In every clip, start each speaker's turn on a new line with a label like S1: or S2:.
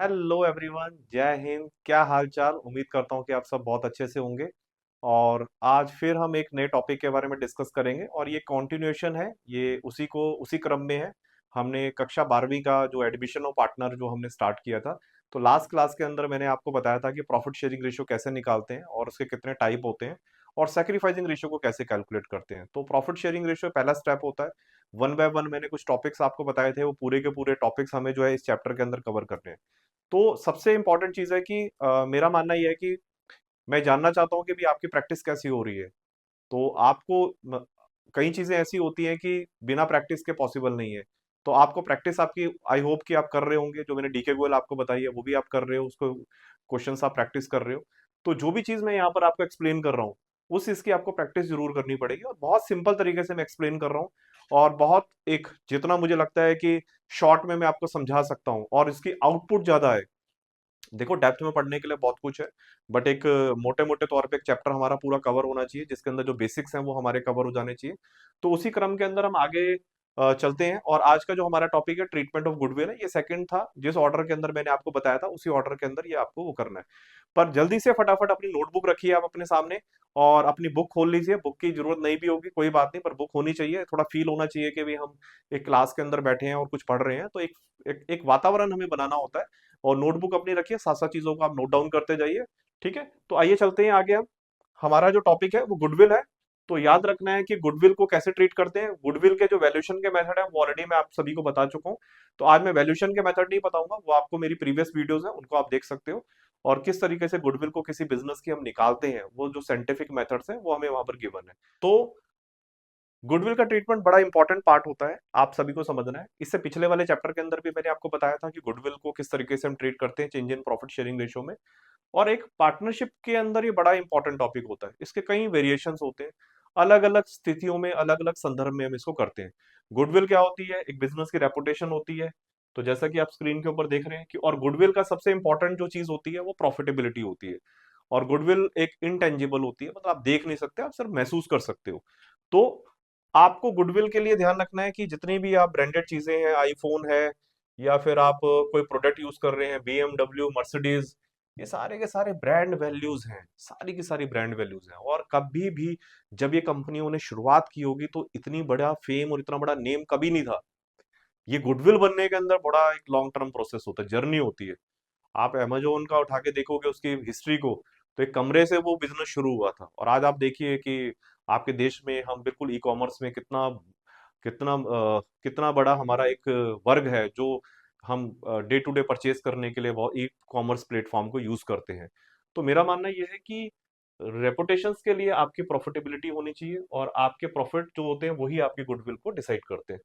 S1: Hello everyone, जय हिंद। क्या हाल चाल? उम्मीद करता हूँ कि आप सब बहुत अच्छे से होंगे। और आज फिर हम एक नए टॉपिक के बारे में डिस्कस करेंगे और ये कॉन्टिन्यूएशन है, ये उसी क्रम में है। हमने कक्षा 12वीं का जो एडमिशन ऑफ पार्टनर जो हमने स्टार्ट किया था, तो लास्ट क्लास के अंदर मैंने आपको बताया था कि प्रॉफिट शेयरिंग रेशियो कैसे निकालते हैं और उसके कितने टाइप होते हैं और सैक्रिफाइसिंग रेशियो को कैसे कैलकुलेट करते हैं। तो प्रॉफिट शेयरिंग रेशियो पहला स्टेप होता है। वन बाय वन मैंने कुछ टॉपिक्स आपको बताए थे, वो पूरे के पूरे टॉपिक्स हमें जो है इस चैप्टर के अंदर कवर करने हैं। तो सबसे इंपॉर्टेंट चीज है कि मेरा मानना यह है कि मैं जानना चाहता हूँ कि भी आपकी प्रैक्टिस कैसी हो रही है। तो आपको कई चीजें ऐसी होती हैं कि बिना प्रैक्टिस के पॉसिबल नहीं है। तो आपको प्रैक्टिस आपकी, आई होप कि आप कर रहे होंगे। जो मैंने डीके गोयल आपको बताई है वो भी आप कर रहे हो, उसको क्वेश्चंस आप प्रैक्टिस कर रहे हो। तो जो भी चीज मैं यहाँ पर आपको एक्सप्लेन कर रहा हूँ, उस चीज की आपको प्रैक्टिस जरूर करनी पड़ेगी। और बहुत सिंपल तरीके से मैं एक्सप्लेन कर रहा हूँ और बहुत एक जितना मुझे लगता है कि शॉर्ट में मैं आपको समझा सकता हूँ और इसकी आउटपुट ज्यादा है। देखो, डेप्थ में पढ़ने के लिए बहुत कुछ है, बट एक मोटे मोटे तौर पे एक चैप्टर हमारा पूरा कवर होना चाहिए, जिसके अंदर जो बेसिक्स हैं वो हमारे कवर हो जाने चाहिए। तो उसी क्रम के अंदर हम आगे चलते हैं। और आज का जो हमारा टॉपिक है ट्रीटमेंट ऑफ गुडविल है, ये सेकंड था। जिस ऑर्डर के अंदर मैंने आपको बताया था उसी ऑर्डर के अंदर ये आपको वो करना है। पर जल्दी से फटाफट अपनी नोटबुक रखिए आप अपने सामने और अपनी बुक खोल लीजिए। बुक की जरूरत नहीं भी होगी कोई बात नहीं, पर बुक होनी चाहिए। थोड़ा फील होना चाहिए कि भी हम एक क्लास के अंदर बैठे हैं और कुछ पढ़ रहे हैं। तो एक वातावरण हमें बनाना होता है। और नोटबुक अपनी रखिए, साथ साथ चीजों को आप नोट डाउन करते जाइए। ठीक है, तो आइए चलते हैं आगे। हम हमारा जो टॉपिक है वो गुडविल है। तो याद रखना है कि गुडविल को कैसे ट्रीट करते हैं। गुडविल के जो वैल्यूएशन के मेथड है वो ऑलरेडी मैं आप सभी को बता चुका हूं। तो आज मैं वैल्यूएशन के मेथड नहीं बताऊंगा, वो आपको मेरी प्रीवियस वीडियोस है उनको आप देख सकते हो। और किस तरीके से गुडविल को किसी बिजनेस की हम निकालते हैं, वो जो साइंटिफिक मेथड्स हैं वो हमें वहां पर गिवन है। तो गुडविल का ट्रीटमेंट बड़ा इंपॉर्टेंट पार्ट होता है, आप सभी को समझना है। इससे पिछले वाले चैप्टर के अंदर भी मैंने आपको बताया था कि गुडविल को किस तरीके से हम ट्रीट करते हैं change in profit sharing ratio में। और एक पार्टनरशिप के अंदर ये बड़ा इंपॉर्टेंट टॉपिक होता है। इसके कई वेरिएशंस होते हैं, अलग अलग स्थितियों में अलग अलग संदर्भ में हम इसको करते हैं। गुडविल क्या होती है? एक बिजनेस की रेपुटेशन होती है। तो जैसा कि आप स्क्रीन के ऊपर देख रहे हैं कि, और गुडविल का सबसे इंपॉर्टेंट जो चीज होती है वो प्रॉफिटेबिलिटी होती है। और गुडविल एक इनटेंजिबल होती है, मतलब आप देख नहीं सकते, आप सिर्फ महसूस कर सकते हो। तो आपको गुडविल के लिए ध्यान रखना है कि जितनी भी आप ब्रांडेड चीजें हैं, आईफोन है या फिर आप कोई प्रोडक्ट यूज कर रहे हैं, बीएमडब्ल्यू, मर्सिडीज, ये सारे के सारे ब्रांड वैल्यूज हैं, सारी की सारी ब्रांड वैल्यूज हैं। और कभी भी जब ये कंपनियों ने शुरुआत की होगी तो इतनी बड़ा फेम और इतना बड़ा नेम कभी नहीं था। ये गुडविल बनने के अंदर बड़ा एक लॉन्ग टर्म प्रोसेस होता है, जर्नी होती है। आप अमेजोन का उठा के देखोगे उसकी हिस्ट्री को, तो एक कमरे से वो बिजनेस शुरू हुआ था। और आज आप देखिए कि आपके देश में हम बिल्कुल ई कॉमर्स में कितना कितना कितना बड़ा हमारा एक वर्ग है जो हम डे टू डे परचेज करने के लिए वो ई कॉमर्स प्लेटफॉर्म को यूज करते हैं। तो मेरा मानना यह है कि रेपुटेशंस के लिए आपकी प्रॉफिटेबिलिटी होनी चाहिए, और आपके प्रॉफिट जो होते हैं वही आपकी गुडविल को डिसाइड करते हैं।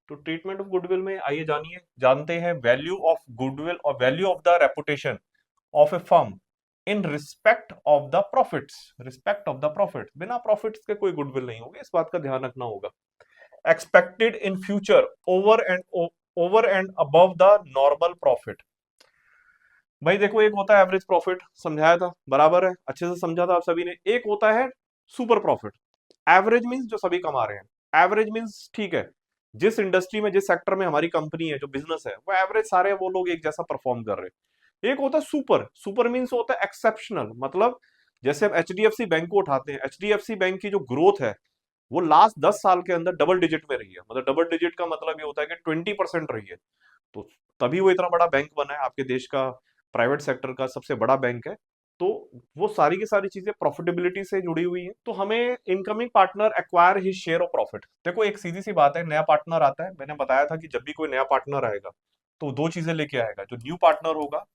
S1: तो ट्रीटमेंट ऑफ गुडविल में आइए जानिए जानते हैं वैल्यू ऑफ गुडविल और value of the reputation of A firm in respect of the profits. Respect of the profit, बिना प्रॉफिट्स के कोई गुडविल नहीं होगी, इस बात का ध्यान रखना होगा। Expected in future over and above the normal profit. भाई देखो, एक होता है एवरेज प्रॉफिट, समझाया था, बराबर है, अच्छे से समझा था आप सभी ने। एक होता है सुपर प्रॉफिट। एवरेज मींस जो सभी कमा रहे हैं, एवरेज मींस ठीक है, जिस इंडस्ट्री में जिस सेक्टर में हमारी कंपनी है, जो बिजनेस है, वो एवरेज सारे वो लोग एक जैसा परफॉर्म कर रहे हैं। एक होता है सुपर। सुपर मींस होता है एक्सेप्शनल, मतलब जैसे हम एचडीएफसी बैंक को उठाते हैं, एचडीएफसी बैंक की जो ग्रोथ है वो लास्ट 10 साल के अंदर डबल डिजिट में रही है। मतलब डबल डिजिट का मतलब ये होता है कि 20% रही है। तो तभी वो इतना बड़ा बैंक बना है, आपके देश का प्राइवेट सेक्टर का सबसे बड़ा बैंक है। तो वो सारी की सारी चीजें प्रॉफिटेबिलिटी से जुड़ी हुई है। तो हमें incoming partner acquire his share of profit. देखो, एक सीधी सी बात है, नया पार्टनर आता है, मैंने बताया था कि जब भी कोई नया पार्टनर आएगा तो दो चीजें लेके आएगा। जो न्यू पार्टनर होगा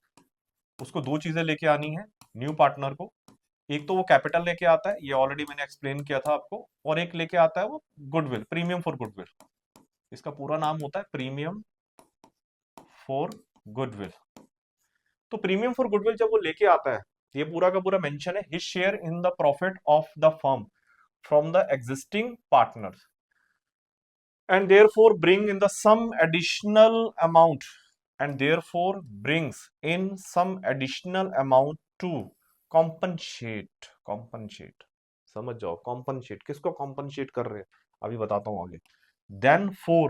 S1: उसको दो चीजें लेके आनी है न्यू पार्टनर को। एक तो वो कैपिटल लेके आता है, ये ऑलरेडी मैंने एक्सप्लेन किया था आपको। और एक लेके आता है वो गुडविल, प्रीमियम फॉर गुडविल। इसका पूरा नाम होता है प्रीमियम फॉर गुडविल। तो प्रीमियम फॉर गुडविल जब वो लेके आता है, ये पूरा का पूरा मेंशन है his share in the profit of the firm from the existing partners and therefore bring in the some additional amount and therefore brings in some additional amount to compensate। समझ जाओ, compensate किसको compensate कर रहे हैं, अभी बताता हूं आगे। then for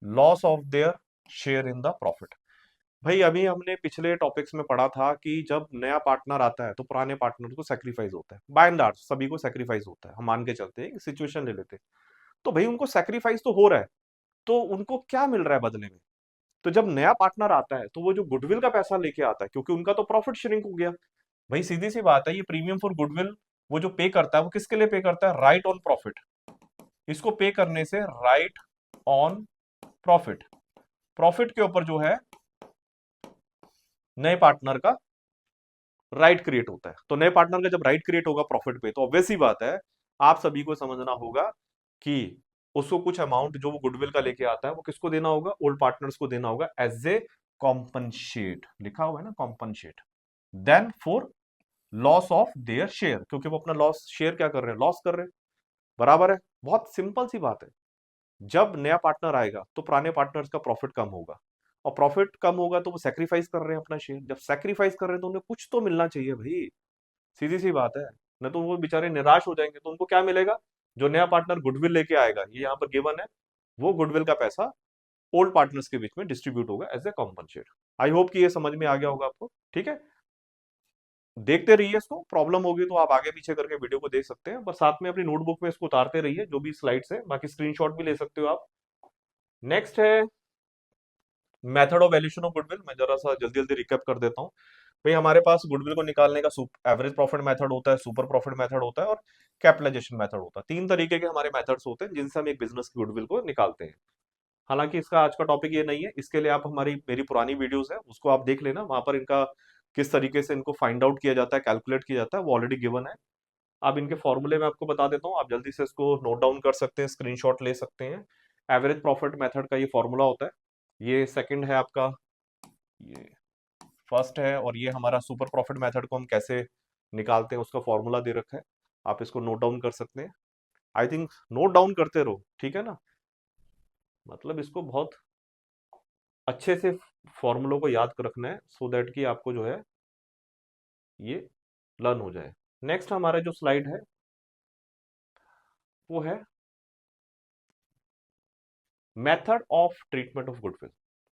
S1: loss of their share in the profit। भाई अभी हमने पिछले टॉपिक्स में पढ़ा था कि जब नया पार्टनर आता है तो पुराने पार्टनर को सेक्रीफाइस होता है, बाय एंड लार्ज सभी को सेक्रीफाइस होता है, हम मान के चलते हैं, सिचुएशन ले लेते हैं। तो भाई उनको सेक्रीफाइस तो हो रहा है, तो उनको क्या मिल रहा है बदले में? तो जब नया पार्टनर आता है तो वो जो गुडविल का पैसा लेके आता है, क्योंकि उनका तो प्रॉफिट शेयरिंग हो गया। भाई सीधी सी बात है, ये प्रीमियम फॉर गुडविल वो जो पे करता है वो किसके लिए पे करता है? Right on profit. इसको पे करने से राइट ऑन प्रॉफिट, प्रॉफिट के ऊपर जो है नए पार्टनर का राइट क्रिएट होता है। तो नए पार्टनर का जब राइट क्रिएट होगा प्रॉफिट पे, तो ऑब्वियस सी बात है, आप सभी को समझना होगा कि उसको कुछ अमाउंट जो वो गुडविल का लेके आता है वो किसको देना होगा? ओल्ड पार्टनर्स को देना होगा एज ए कॉम्पनसेट, लिखा हुआ है ना compensate. Then for loss of their share, क्योंकि वो अपना लॉस शेयर क्या कर रहे हैं? लॉस कर रहे हैं। बराबर है, बहुत सिंपल सी बात है। जब नया पार्टनर आएगा तो पुराने पार्टनर्स का प्रॉफिट कम होगा, और प्रॉफिट कम होगा तो वो सेक्रीफाइस कर रहे हैं अपना शेयर। जब सेक्रीफाइस कर रहे हैं तो उन्हें कुछ तो मिलना चाहिए भाई, सीधी सी बात है। न तो वो बेचारे निराश हो जाएंगे, तो उनको क्या मिलेगा? जो नया पार्टनर गुडविल लेके आएगा, ये यहाँ पर गिवन है, वो गुडविल का पैसा ओल्ड पार्टनर्स के बीच में डिस्ट्रीब्यूट होगा as a compensate. I hope कि ये समझ में आ गया होगा आपको, ठीक है। देखते रहिए इसको, प्रॉब्लम होगी तो आप आगे पीछे करके वीडियो को देख सकते हैं, बस साथ में अपनी नोटबुक में इसको उतारते रहिए जो भी स्लाइड्स है, बाकी स्क्रीनशॉट भी ले सकते हो आप। नेक्स्ट है method of valuation of goodwill. मैं जरा सा जल्दी जल्दी रिकैप कर देता हूँ। भाई हमारे पास गुडविल को निकालने का एवरेज प्रॉफिट मेथड होता है, सुपर प्रॉफिट मेथड होता है, और कैपिटलाइजेशन मेथड होता है। तीन तरीके के हमारे मेथड्स होते हैं जिनसे हम एक बिजनेस की गुडविल को निकालते हैं। हालांकि इसका आज का टॉपिक ये नहीं है, इसके लिए आप हमारी मेरी पुरानी वीडियोस है उसको आप देख लेना, वहां पर इनका किस तरीके से इनको फाइंड आउट किया जाता है, कैलकुलेट किया जाता है, वो ऑलरेडी गिवन है। अब इनके फॉर्मूले में आपको बता देता हूँ, आप जल्दी से इसको नोट डाउन कर सकते हैं, स्क्रीनशॉट ले सकते हैं। एवरेज प्रॉफिट मेथड का ये फॉर्मूला होता है, ये सेकंड है आपका, ये फर्स्ट है, और ये हमारा सुपर प्रॉफिट मेथड को हम कैसे निकालते हैं उसका फॉर्मूला दे रखा है, आप इसको नोट डाउन कर सकते हैं। आई थिंक नोट डाउन करते रहो, ठीक है ना, मतलब इसको बहुत अच्छे से फॉर्मूलों को याद रखना है, सो दैट कि आपको जो है ये लर्न हो जाए। नेक्स्ट हमारा जो स्लाइड है वो है method of treatment of goodwill.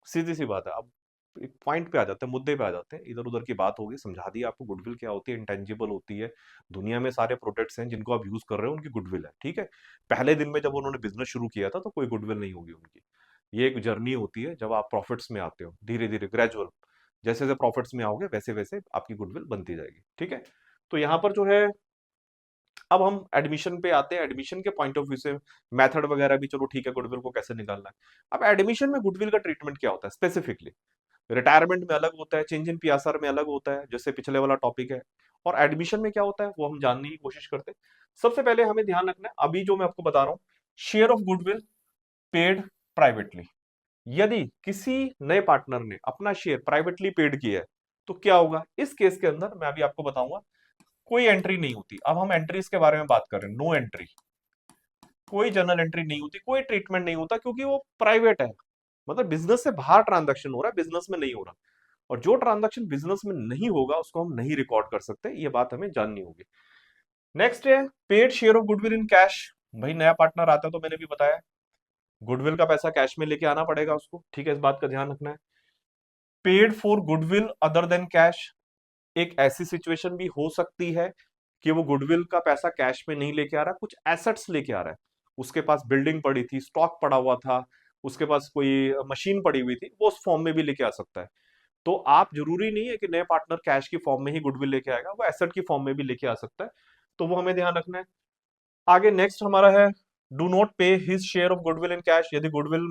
S1: सीधी सी बात है, अब एक पॉइंट पे आ जाते हैं, मुद्दे पे आ जाते हैं, इधर उधर की बात होगी, समझा दी आपको गुडविल क्या होती है, इंटेंजिबल होती है। दुनिया में सारे प्रोडक्ट्स हैं जिनको आप यूज कर रहे हो उनकी गुडविल है, ठीक है। पहले दिन में जब उन्होंने बिजनेस शुरू किया था तो कोई गुडविल नहीं होगी उनकी। ये एक जर्नी होती है, जब आप प्रॉफिट्स में आते हो धीरे धीरे ग्रेजुअल, जैसे जैसे प्रॉफिट्स में आओगे वैसे वैसे आपकी गुडविल बनती जाएगी, ठीक है। तो यहाँ पर जो है, अब हम एडमिशन पे आते हैं। एडमिशन के पॉइंट ऑफ व्यू से मेथड वगैरह भी चलो ठीक है, गुडविल को कैसे निकालना है। अब एडमिशन में गुडविल का ट्रीटमेंट क्या होता है स्पेसिफिकली? रिटायरमेंट में अलग होता है, चेंज इन पीएसआर में अलग होता है, जैसे पिछले वाला टॉपिक है। और एडमिशन में क्या होता है वो हम जानने की कोशिश करते हैं। सबसे पहले हमें ध्यान रखना है, अभी जो मैं आपको बता रहा हूं, share of goodwill paid privately. यदि किसी नए पार्टनर ने अपना शेयर प्राइवेटली पेड किया है तो क्या होगा इस केस के अंदर, मैं अभी आपको बताऊंगा। कोई एंट्री नहीं होती। अब हम एंट्रीज के बारे में बात कर रहे हैं, नो एंट्री, कोई जर्नल एंट्री नहीं होती, कोई ट्रीटमेंट नहीं होता, क्योंकि वो प्राइवेट है, मतलब बिजनेस से बाहर ट्रांजैक्शन हो रहा है, बिजनेस में नहीं हो रहा। और जो ट्रांजैक्शन बिजनेस में नहीं होगा उसको हम नहीं रिकॉर्ड कर सकते, ये बात हमें जाननी होगी। नेक्स्ट है paid share of goodwill in cash. भाई नया पार्टनर आता है तो मैंने भी बताया, गुडविल का पैसा कैश में लेके आना पड़ेगा उसको, ठीक है, इस बात का ध्यान रखना है। Paid for goodwill other than cash. एक ऐसी सिचुएशन भी हो सकती है कि वो गुडविल का पैसा कैश में नहीं लेके आ रहा, कुछ एसेट्स लेके आ रहा है, उसके पास बिल्डिंग पड़ी थी, स्टॉक पड़ा हुआ था, उसके पास कोई मशीन पड़ी हुई थी, वो उस फॉर्म में भी लेके आ सकता है। तो आप जरूरी नहीं है कि नए पार्टनर कैश की फॉर्म में ही गुडविल लेके आएगा, वो एसेट की फॉर्म में भी लेके आ सकता है, तो वो हमें ध्यान रखना है। आगे नेक्स्ट हमारा है डू नॉट पे his share of goodwill in cash. यदि गुडविल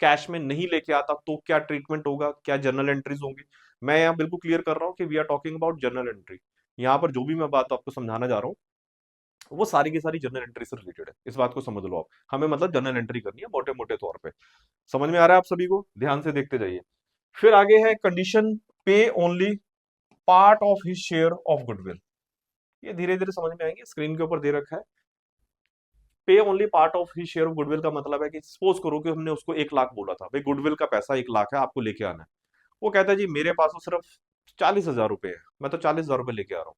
S1: कैश में नहीं लेके आता तो क्या ट्रीटमेंट होगा, क्या जर्नल एंट्रीज होंगी? मैं यहाँ बिल्कुल क्लियर कर रहा हूँ कि we are talking about journal entry. यहाँ पर जो भी मैं बात आपको समझाना जा रहा हूँ वो सारी की सारी जर्नल एंट्री से रिलेटेड है, इस बात को समझ लो आप। हमें मतलब जर्नल एंट्री करनी है मोटे मोटे तौर पे। समझ में आ रहा है आप सभी को? ध्यान से देखते जाइए। फिर आगे है कंडीशन पे only part of his share of goodwill. ये धीरे धीरे समझ में आएंगे, स्क्रीन के ऊपर दे रखा है। पे only part of he share of goodwill का मतलब है कि सपोज करो कि हमने उसको 1 लाख बोला था, भाई गुडविल का पैसा 1 लाख है, आपको लेके आना है। वो कहता है जी मेरे पास तो सिर्फ 40,000 रुपए है, मैं तो 40,000 रुपए लेके आ रहा हूँ।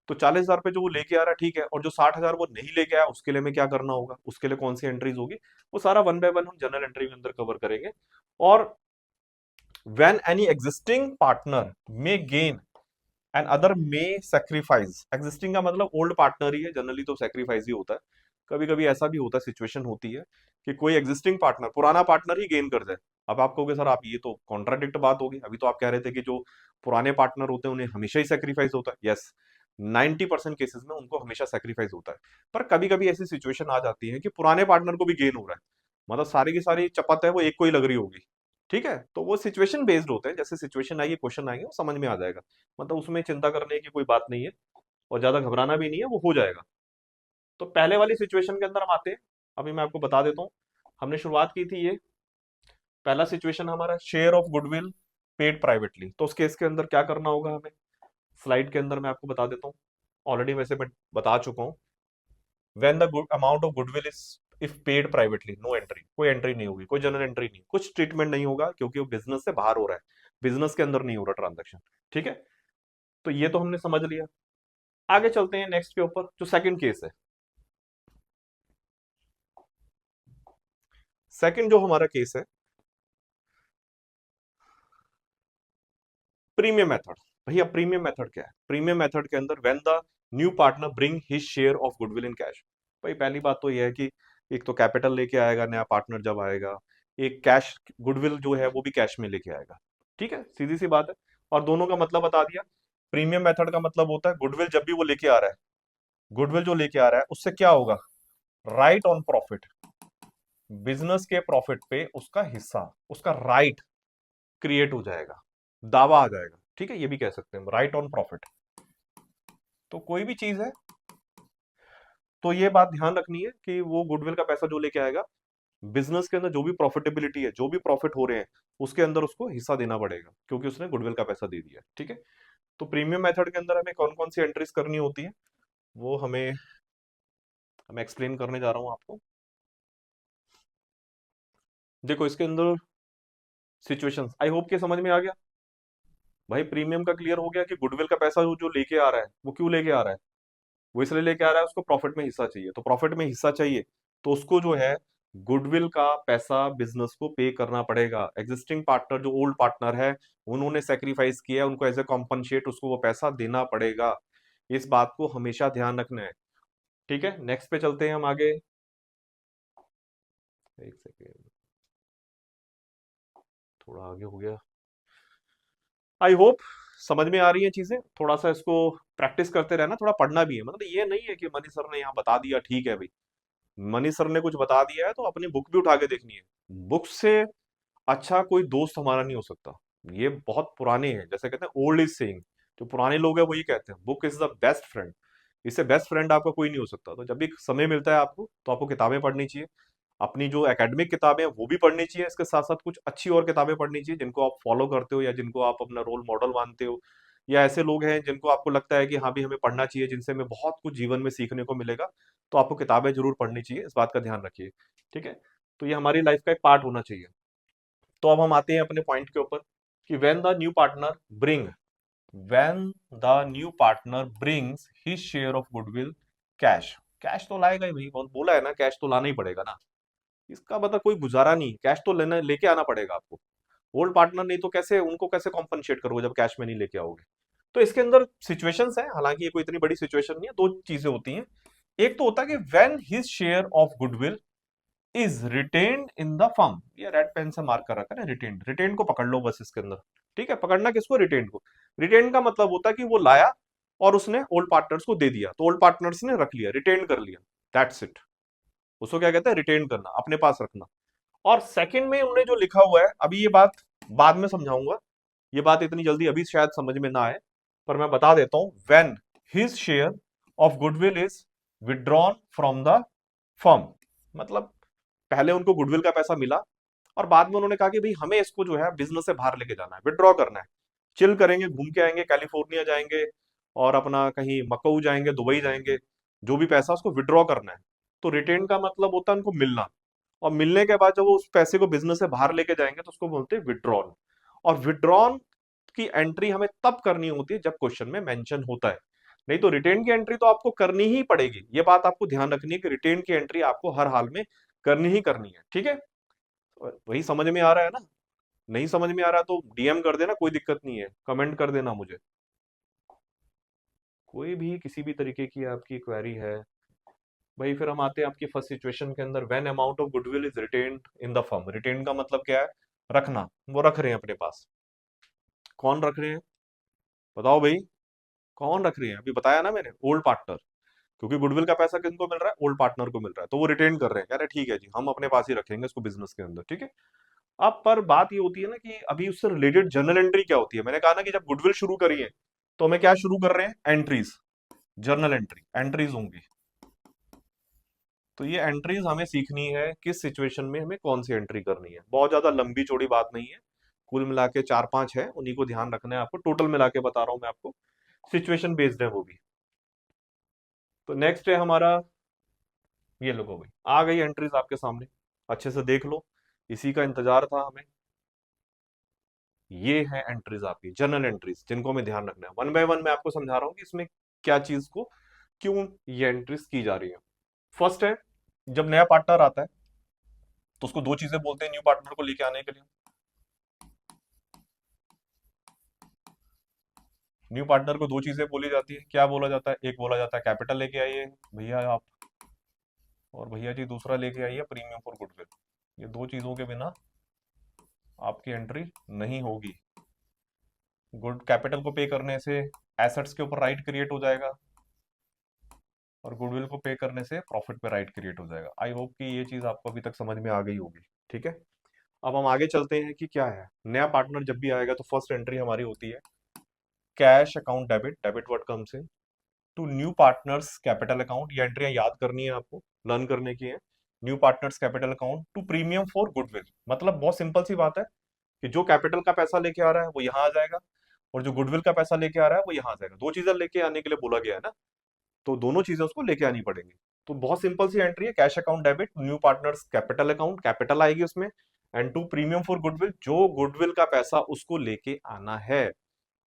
S1: तो 40,000 रुपए जो वो लेके आ रहा है ठीक है, और जो 60,000 वो नहीं लेके आया उसके लिए हमें क्या करना होगा, उसके लिए कौन सी एंट्रीज होगी, वो सारा वन बाय वन हम जनरल एंट्री के अंदर कवर करेंगे। और when any existing partner may gain and other may sacrifice. Existing का मतलब ओल्ड पार्टनर ही है, जनरली तो सेक्रीफाइस ही होता है। कभी कभी ऐसा भी होता है, सिचुएशन होती है कि कोई एग्जिस्टिंग पार्टनर, पुराना पार्टनर ही गेन कर जाए। अब आप कहोगे सर आप ये तो कॉन्ट्राडिक्ट बात होगी, अभी तो आप कह रहे थे कि जो पुराने पार्टनर होते हैं उन्हें हमेशा ही सेक्रीफाइस होता है। यस, 90% केसेस में उनको हमेशा सेक्रीफाइस होता है। पर कभी कभी ऐसी सिचुएशन आ जाती है कि पुराने पार्टनर को भी गेन हो रहा है, मतलब सारी की सारी चपत है वो एक को ही लग रही होगी। ठीक है, तो वो सिचुएशन बेस्ड होते हैं, जैसे सिचुएशन आएगी क्वेश्चन आएंगे वो समझ में आ जाएगा। मतलब उसमें चिंता करने की कोई बात नहीं है, और ज्यादा घबराना भी नहीं है, वो हो जाएगा। तो पहले वाली सिचुएशन के अंदर हम आते हैं। अभी मैं आपको बता देता हूँ, हमने शुरुआत की थी ये, पहला सिचुएशन हमारा share of goodwill paid privately. तो उस केस के अंदर क्या करना होगा हमें, स्लाइड के अंदर मैं आपको बता देता हूँ, ऑलरेडी वैसे मैं बता चुका हूँ। When the amount of goodwill is if paid privately, no entry, कोई एंट्री नहीं होगी, कोई जनरल एंट्री नहीं, कुछ ट्रीटमेंट नहीं होगा, क्योंकि वो बिजनेस से बाहर हो रहा है, बिजनेस के अंदर नहीं हो रहा ट्रांजेक्शन। ठीक है, तो ये तो हमने समझ लिया। आगे चलते हैं नेक्स्ट के ऊपर, जो सेकंड केस है। सेकंड जो हमारा केस है, प्रीमियम मेथड। भैया प्रीमियम मेथड क्या है? प्रीमियम मेथड के अंदर when the new partner bring his share of goodwill in cash. भाई पहली बात तो यह है कि एक तो कैपिटल लेके आएगा नया पार्टनर जब आएगा, एक कैश गुडविल जो है वो भी कैश में लेके आएगा। ठीक है, सीधी सी बात है। और दोनों का मतलब बता दिया। प्रीमियम मेथड का मतलब होता है गुडविल जब भी वो लेके आ रहा है, गुडविल जो लेके आ रहा है उससे क्या होगा, राइट ऑन प्रॉफिट, बिजनेस के प्रॉफिट पे उसका हिस्सा, उसका राइट क्रिएट हो जाएगा, दावा आ जाएगा। ठीक है, ये भी कह सकते हैं राइट ऑन प्रॉफिट। तो कोई भी चीज है तो ये बात ध्यान रखनी है कि वो गुडविल का पैसा जो लेके आएगा, बिजनेस के अंदर जो भी प्रॉफिटेबिलिटी है, जो भी प्रॉफिट हो रहे हैं, उसके अंदर उसको हिस्सा देना पड़ेगा, क्योंकि उसने गुडविल का पैसा दे दिया। ठीक है, तो प्रीमियम मेथड के अंदर हमें कौन कौन सी एंट्रीज करनी होती है, वो हमें मैं एक्सप्लेन करने जा रहा हूं आपको। देखो इसके अंदर सिचुएशंस, आई होप के समझ में आ गया। भाई प्रीमियम का क्लियर हो गया कि गुडविल का पैसा जो लेके आ रहा है वो क्यों लेके आ रहा है, वो इसलिए लेके आ रहा है उसको प्रॉफिट में हिस्सा चाहिए। तो प्रॉफिट में हिस्सा चाहिए तो उसको जो है गुडविल का पैसा बिजनेस को पे करना पड़ेगा। एग्जिस्टिंग पार्टनर जो ओल्ड पार्टनर है, उन्होंने सेक्रीफाइस किया है, उनको एज ए कॉम्पनसेट उसको वो पैसा देना पड़ेगा। इस बात को हमेशा ध्यान रखना है। ठीक है, नेक्स्ट पे चलते हैं हम आगे। एक सेकेंड, थोड़ा आगे हो गया। आई होप समझ में आ रही है चीजें। थोड़ा सा इसको प्रैक्टिस करते रहना, थोड़ा पढ़ना भी है। मतलब ये नहीं है कि मनी सर ने यहाँ बता दिया ठीक है भाई, मनी सर ने कुछ बता दिया है तो अपनी बुक भी उठा के देखनी है। बुक से अच्छा कोई दोस्त हमारा नहीं हो सकता। ये बहुत पुराने हैं, जैसे कहते हैं ओल्ड इज सेइंग, जो पुराने लोग हैं वही कहते हैं book is the best friend. इससे बेस्ट फ्रेंड आपका कोई नहीं हो सकता। तो जब भी समय मिलता है आपको तो आपको किताबें पढ़नी चाहिए। अपनी जो एकेडमिक किताबें हैं वो भी पढ़नी चाहिए, इसके साथ साथ कुछ अच्छी और किताबें पढ़नी चाहिए जिनको आप फॉलो करते हो या जिनको आप अपना रोल मॉडल मानते हो, या ऐसे लोग हैं जिनको आपको लगता है कि हाँ भी हमें पढ़ना चाहिए, जिनसे हमें बहुत कुछ जीवन में सीखने को मिलेगा। तो आपको किताबें जरूर पढ़नी चाहिए, इस बात का ध्यान रखिए। ठीक है, तो ये हमारी लाइफ का एक पार्ट होना चाहिए। तो अब हम आते हैं अपने पॉइंट के ऊपर कि bring when the new partner brings his share of goodwill cash. Cash तो लाएगा ही भाई, बहुत बोला है ना, कैश तो लाना ही पड़ेगा ना। इसका मतलब कोई गुजारा नहीं, कैश तो लेना लेके आना पड़ेगा आपको। ओल्ड पार्टनर नहीं तो कैसे उनको कैसे कॉम्पनसेट करोगे जब कैश में नहीं लेके आओगे। तो इसके अंदर सिचुएशंस है, हालांकि ये कोई इतनी बड़ी सिचुएशन नहीं है, दो चीजें होती हैं। एक तो होता है कि when his share of goodwill is retained in the firm, ये रेड पेन से मार्क कर रखा है ना, रिटेन्ड, रिटेन्ड को पकड़ लो बस इसके अंदर। ठीक है, पकड़ना किसको, रिटेन्ड को। रिटेन्ड का मतलब होता है कि वो लाया और उसने ओल्ड पार्टनर्स को दे दिया, तो ओल्ड पार्टनर्स ने रख लिया, रिटेन कर लिया, दैट्स इट। उसको क्या कहते हैं, रिटेन करना, अपने पास रखना। और सेकंड में उन्होंने जो लिखा हुआ है, अभी ये बात बाद में समझाऊंगा, ये बात इतनी जल्दी अभी शायद समझ में ना आए, पर मैं बता देता हूं। When his share of goodwill is withdrawn from the firm, मतलब पहले उनको गुडविल का पैसा मिला और बाद में उन्होंने कहा कि भाई हमें इसको जो है बिजनेस से बाहर लेके जाना है, विड्रॉ करना है, चिल करेंगे, घूम के आएंगे, कैलिफोर्निया जाएंगे और अपना कहीं मकाऊ जाएंगे, दुबई जाएंगे, जो भी पैसा उसको विड्रॉ करना है। तो रिटेन का मतलब होता है उनको मिलना, और मिलने के बाद जब वो उस पैसे को बिजनेस से बाहर लेके जाएंगे तो उसको बोलते हैं विड्रॉल। और विड्रॉल की एंट्री हमें तब करनी होती है जब क्वेश्चन में मेंशन होता है, नहीं तो रिटेन की एंट्री तो आपको करनी ही पड़ेगी। ये बात आपको ध्यान रखनी है कि रिटेन की एंट्री आपको हर हाल में करनी ही करनी है। ठीक है, वही समझ में आ रहा है ना। नहीं समझ में आ रहा तो डीएम कर देना, कोई दिक्कत नहीं है, कमेंट कर देना मुझे। कोई भी किसी भी तरीके की आपकी क्वेरी है भाई। फिर हम आते हैं आपकी फर्स्ट सिचुएशन के अंदर, when amount of goodwill is retained in the firm. Retain का मतलब क्या है? रखना। वो रख रहे हैं अपने पास। कौन रख रहे हैं? बताओ भाई, कौन रख रहे हैं? अभी बताया ना मैंने, ओल्ड पार्टनर। क्योंकि गुडविल का पैसा किनको मिल रहा है? ओल्ड पार्टनर को मिल रहा है, तो वो रिटेन कर रहे हैं, कह रहे हैं ठीक है जी, हम अपने पास ही रखेंगे इसको बिजनेस के अंदर, ठीक है। अब पर बात ये होती है ना कि अभी उससे रिलेटेड जर्नल एंट्री क्या होती है। मैंने कहा ना कि जब गुडविल शुरू करी है तो हमें क्या शुरू कर रहे हैं? एंट्रीज। जर्नल एंट्री, एंट्रीज होंगी। तो ये एंट्रीज हमें सीखनी है, किस सिचुएशन में हमें कौन सी एंट्री करनी है। बहुत ज्यादा लंबी चौड़ी बात नहीं है, कुल मिला के 4-5 है, उन्हीं को ध्यान रखना है आपको। टोटल मिला के बता रहा हूं मैं आपको, सिचुएशन बेस्ड है वो भी। तो नेक्स्ट है हमारा, ये लोगो भाई आ गई एंट्रीज आपके सामने, अच्छे से देख लो, इसी का इंतजार था हमें। ये है एंट्रीज आपकी, जर्नल एंट्रीज, जिनको हमें ध्यान रखना है। वन बाय वन मैं आपको समझा रहा हूँ कि इसमें क्या चीज को, क्यों ये एंट्रीज की जा रही है। फर्स्ट है, जब नया पार्टनर आता है तो उसको दो चीजें बोलते हैं न्यू पार्टनर को लेके आने के लिए। न्यू पार्टनर को दो चीजें बोली जाती है। क्या बोला जाता है? एक बोला जाता है कैपिटल लेके आइए भैया आप, और भैया जी दूसरा लेके आइए प्रीमियम फॉर गुडविल। ये दो चीजों के बिना आपकी एंट्री नहीं होगी। गुड कैपिटल को पे करने से एसेट्स के ऊपर राइट क्रिएट हो जाएगा, और गुडविल को पे करने से प्रॉफिट पे राइट क्रिएट हो जाएगा। आई होप कि ये चीज आपको अभी तक समझ में आ गई होगी, ठीक है। अब हम आगे चलते हैं कि क्या है। नया पार्टनर जब भी आएगा तो फर्स्ट एंट्री हमारी होती है cash account debit. Debit what comes in to new partners capital account. ये एंट्रियां याद करनी है आपको, लर्न करने की है। New partners capital account to premium for goodwill, मतलब बहुत सिंपल सी बात है कि जो कैपिटल का पैसा लेके आ रहा है वो यहाँ आ जाएगा, और जो गुडविल का पैसा लेके आ रहा है वो यहाँ आ जाएगा। दो चीजें लेके आने के लिए बोला गया है ना, तो दोनों चीजें उसको लेके आनी पड़ेंगी। तो बहुत सिंपल सी एंट्री है, cash account debit new partners capital account, capital आएगी उसमें, and to premium for goodwill, जो गुडविल का पैसा उसको लेके आना है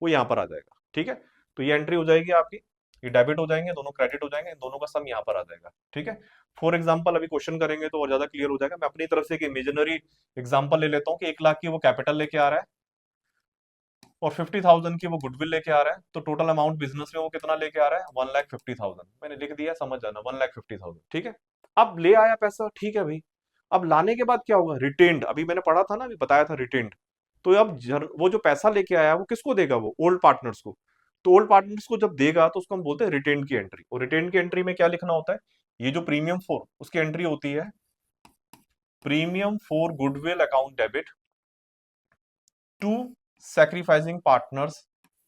S1: वो यहाँ पर आ जाएगा, ठीक है। तो ये एंट्री हो जाएगी आपकी, ये डेबिट हो जाएंगे, दोनों क्रेडिट हो जाएंगे, इन दोनों का सम यहाँ पर आ जाएगा, ठीक है। फॉर एग्जाम्पल अभी क्वेश्चन करेंगे तो और ज्यादा क्लियर हो जाएगा। मैं अपनी तरफ से एक इमेजिनरी एग्जाम्पल ले लेता हूँ कि 1 लाख की वो कैपिटल लेके आ रहा है और 50,000 की वो गुडविल लेके आ रहा है, तो टोटल अमाउंट बिजनेस में वो कितना लेके आ रहा है? 1,50,000। मैंने लिख दिया, समझ जाना, 1,50,000, ठीक है। अब ले आया पैसा, ठीक है भाई। अब लाने के बाद क्या होगा? रिटेन्ड, अभी मैंने पढ़ा था ना, अभी बताया था रिटेन्ड। तो अब वो जो पैसा लेके आया वो किसको देगा? वो ओल्ड पार्टनर्स को। तो ओल्ड पार्टनर्स को जब देगा तो उसको हम बोलते हैं रिटेन्ड की एंट्री। और रिटेन्ड की एंट्री में क्या लिखना होता है? ये जो प्रीमियम फोर, उसकी एंट्री होती है premium for goodwill account debit to sacrificing partners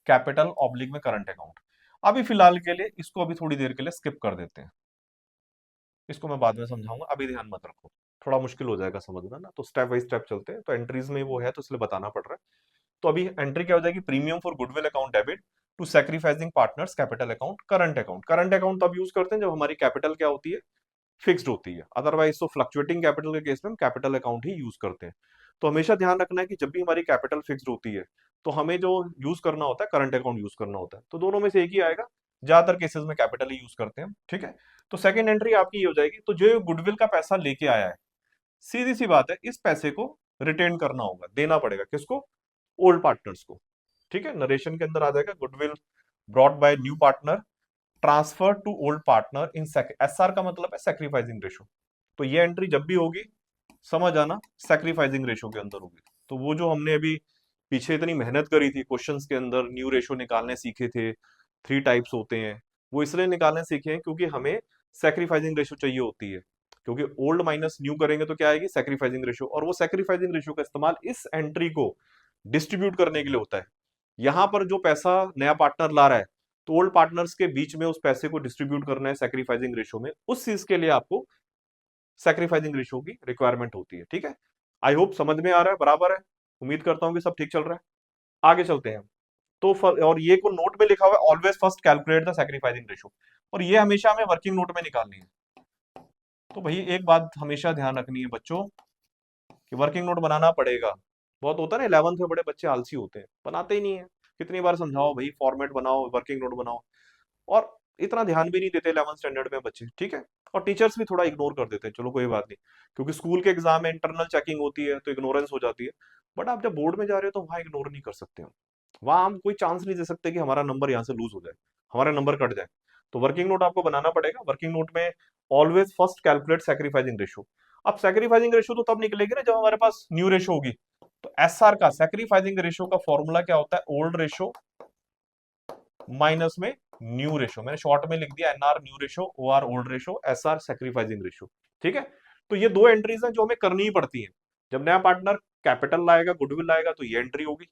S1: capital oblique में करंट अकाउंट। अभी फिलहाल के लिए इसको अभी थोड़ी देर के लिए स्किप कर देते हैं, इसको मैं बाद में समझाऊंगा, अभी ध्यान मत रखो, थोड़ा मुश्किल हो जाएगा समझना ना। तो स्टेप बाय स्टेप चलते हैं, तो एंट्रीज में वो है तो इसलिए बताना पड़ रहा है। तो अभी एंट्री क्या हो जाएगी? Premium for goodwill account debit to sacrificing partners capital account current account. Current account तब यूज करते हैं जब हमारी कैपिटल क्या होती है? फिक्स्ड होती है। अदरवाइज तो फ्लक्चुएटिंग कैपिटल के केस में हम कैपिटल अकाउंट ही यूज करते हैं। तो हमेशा ध्यान रखना है कि जब भी हमारी कैपिटल फिक्स्ड होती है तो हमें जो यूज करना होता है करंट अकाउंट यूज करना होता है। तो दोनों में से एक ही आएगा, ज्यादातर केसेस में कैपिटल ही यूज करते हैं, ठीक है। तो सेकंड एंट्री आपकी ये हो जाएगी, तो जो गुडविल का पैसा लेके आया है, सीधी सी बात है, इस पैसे को रिटेन करना होगा, देना पड़ेगा किसको? ओल्ड पार्टनर्स को, ठीक है। नरेशन के अंदर आ जाएगा goodwill brought by new partner transfer to old partner in SR का मतलब है सैक्रिफाइसिंग रेशो। तो ये एंट्री जब भी होगी समझ आना सैक्रिफाइसिंग रेशो के अंदर होगी। तो वो जो हमने अभी पीछे इतनी मेहनत करी थी क्वेश्चंस के अंदर, न्यू रेशो निकालने सीखे थे, 3 टाइप्स होते हैं, वो इसलिए निकालने सीखे हैं क्योंकि हमें सैक्रिफाइसिंग रेशो चाहिए होती है। क्योंकि ओल्ड माइनस न्यू करेंगे तो क्या आएगी? Sacrificing ratio. और वो सैक्रिफाइसिंग रेशो का इस्तेमाल इस एंट्री को डिस्ट्रीब्यूट करने के लिए होता है। यहां पर जो पैसा नया पार्टनर ला रहा है तो ओल्ड पार्टनर्स के बीच में उस पैसे को डिस्ट्रीब्यूट करना है सैक्रिफाइसिंग रेशो में, उस चीज के लिए आपको सैक्रिफाइसिंग रेशो की रिक्वायरमेंट होती है, ठीक है। आई होप समझ में आ रहा है, बराबर है। उम्मीद करता हूं कि सब ठीक चल रहा है। आगे चलते हैं। तो और ये को नोट में लिखा हुआ है always first calculate the sacrificing ratio, और ये हमेशा हमें वर्किंग नोट में निकालनी है। तो भाई एक बात हमेशा ध्यान रखनी है बच्चों कि वर्किंग नोट बनाना पड़ेगा। बहुत होता है ना 11th में बड़े बच्चे आलसी होते हैं, बनाते ही नहीं है। कितनी बार समझाओ भाई फॉर्मेट बनाओ, वर्किंग नोट बनाओ, और इतना ध्यान भी नहीं देते 11th स्टैंडर्ड में बच्चे, ठीक है। और टीचर्स भी थोड़ा इग्नोर कर देते हैं, चलो कोई बात नहीं, क्योंकि स्कूल के एग्जाम में इंटरनल चेकिंग होती है तो इग्नोरेंस हो जाती है। बट आप जब बोर्ड में जा रहे हो तो वहां इग्नोर नहीं कर सकते हम, वहां हम कोई चांस नहीं दे सकते कि हमारा नंबर यहाँ से लूज हो जाए, हमारा नंबर कट जाए। तो वर्किंग नोट आपको बनाना पड़ेगा। वर्किंग नोट में always first calculate sacrificing ratio. अब सैक्रिफाइसिंग रेशियो तो तब निकलेगी ना जब हमारे पास न्यू रेशियो होगी। तो एसआर का सैक्रिफाइसिंग रेशियो का फॉर्मूला क्या होता है, ओल्ड रेशियो माइनस में न्यू रेशियो, मैंने शॉर्ट में लिख दिया NR new ratio, OR old ratio, SR sacrificing ratio. ठीक है, तो ये दो एंट्रीज हैं जो हमें करनी ही पड़ती हैं। जब नया पार्टनर कैपिटल लाएगा, गुडविल लाएगा, तो ये एंट्री होगी।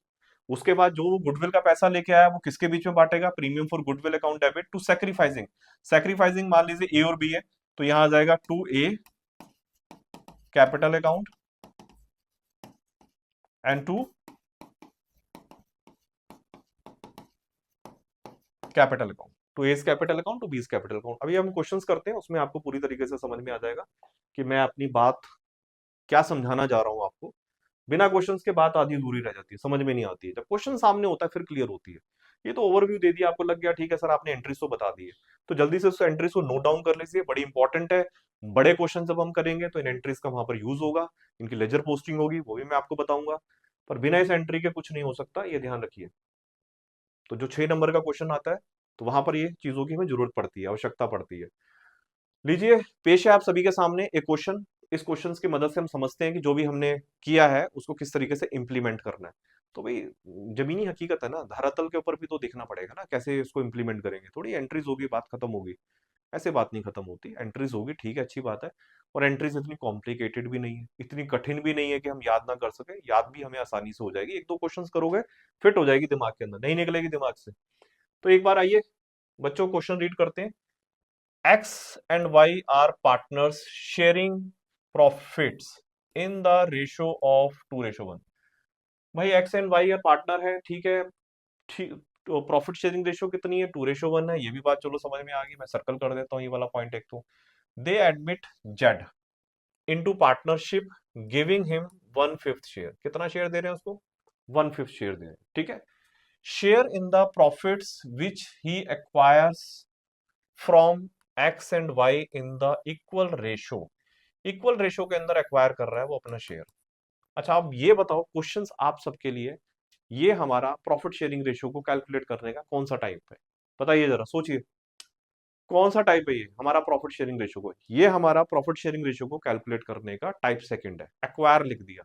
S1: उसके बाद जो गुडविल का पैसा लेके आया वो किसके बीच में बांटेगा, premium for goodwill account debit to sacrificing. Sacrificing मान लीजिए ए और बी है, तो यहां आ जाएगा to A capital account and to capital account, to A's capital account to B's capital account. अभी हम क्वेश्चंस करते हैं, उसमें आपको पूरी तरीके से समझ में आ जाएगा कि मैं अपनी बात क्या समझाना जा रहा हूं आपको। बिना क्वेश्चंस के बात आधी अधूरी रह जाती है, समझ में नहीं आती है। जब क्वेश्चन सामने होता है फिर क्लियर होती है। ये तो ओवरव्यू दे दिया, आपको लग गया ठीक है सर आपने एंट्रीज तो बता दी है, तो जल्दी से उस एंट्रीज को नोट डाउन कर लीजिए, बड़ी इंपॉर्टेंट है। बड़े क्वेश्चन जब हम करेंगे तो इन एंट्रीज का वहां पर यूज होगा, इनकी लेजर पोस्टिंग होगी, वो भी मैं आपको बताऊंगा। पर बिना इस एंट्री के कुछ नहीं हो सकता, ये ध्यान रखिए। तो जो 6 नंबर का क्वेश्चन आता है, तो वहां पर ये चीजों की हमें जरूरत पड़ती है, आवश्यकता पड़ती है। लीजिए, पेश है आप सभी के सामने एक क्वेश्चन। इस क्वेश्चन की मदद से हम समझते हैं कि जो भी हमने किया है उसको किस तरीके से इंप्लीमेंट करना है। तो भाई जमीनी हकीकत है ना, धरातल के ऊपर भी तो देखना पड़ेगा ना कैसे इसको इंप्लीमेंट करेंगे। थोड़ी एंट्रीज होगी बात खत्म होगी, ऐसे बात नहीं खत्म होती। एंट्रीज होगी ठीक है, अच्छी बात है। और एंट्रीज इतनी कॉम्प्लिकेटेड भी नहीं है, इतनी कठिन भी नहीं है कि हम याद ना कर सके, याद भी हमें आसानी से हो जाएगी। एक दो क्वेश्चन करोगे फिट हो जाएगी दिमाग के अंदर, नहीं निकलेगी दिमाग से। तो एक बार आइए बच्चों क्वेश्चन रीड करते हैं। X and Y are partners sharing profits in the ratio of 2:1। भाई X एंड Y यार पार्टनर है, ठीक है। ठीक, तो प्रॉफिट शेयरिंग रेशियो कितनी है, 2:1 है। ये भी बात चलो समझ में आ गई, मैं सर्कल कर देता हूँ ये वाला पॉइंट एक तो। दे admit Z into partnership giving him 1/5 share. कितना शेयर दे रहे हैं उसको, 1/5 शेयर दे रहे हैं, ठीक है। Share in the profits which he acquires from X and Y in the equal ratio. Equal ratio के अंदर एक्वायर कर रहा है वो अपना शेयर। अच्छा आप ये बताओ, क्वेश्चंस आप सबके लिए, ये हमारा प्रॉफिट शेयरिंग रेशियो को कैलकुलेट करने का कौन सा टाइप है, बताइए जरा सोचिए। कौन सा टाइप है ये हमारा प्रॉफिट शेयरिंग रेशियो को, ये हमारा प्रॉफिट शेयरिंग रेशियो को कैलकुलेट करने का टाइप सेकंड है। एक्वायर लिख दिया,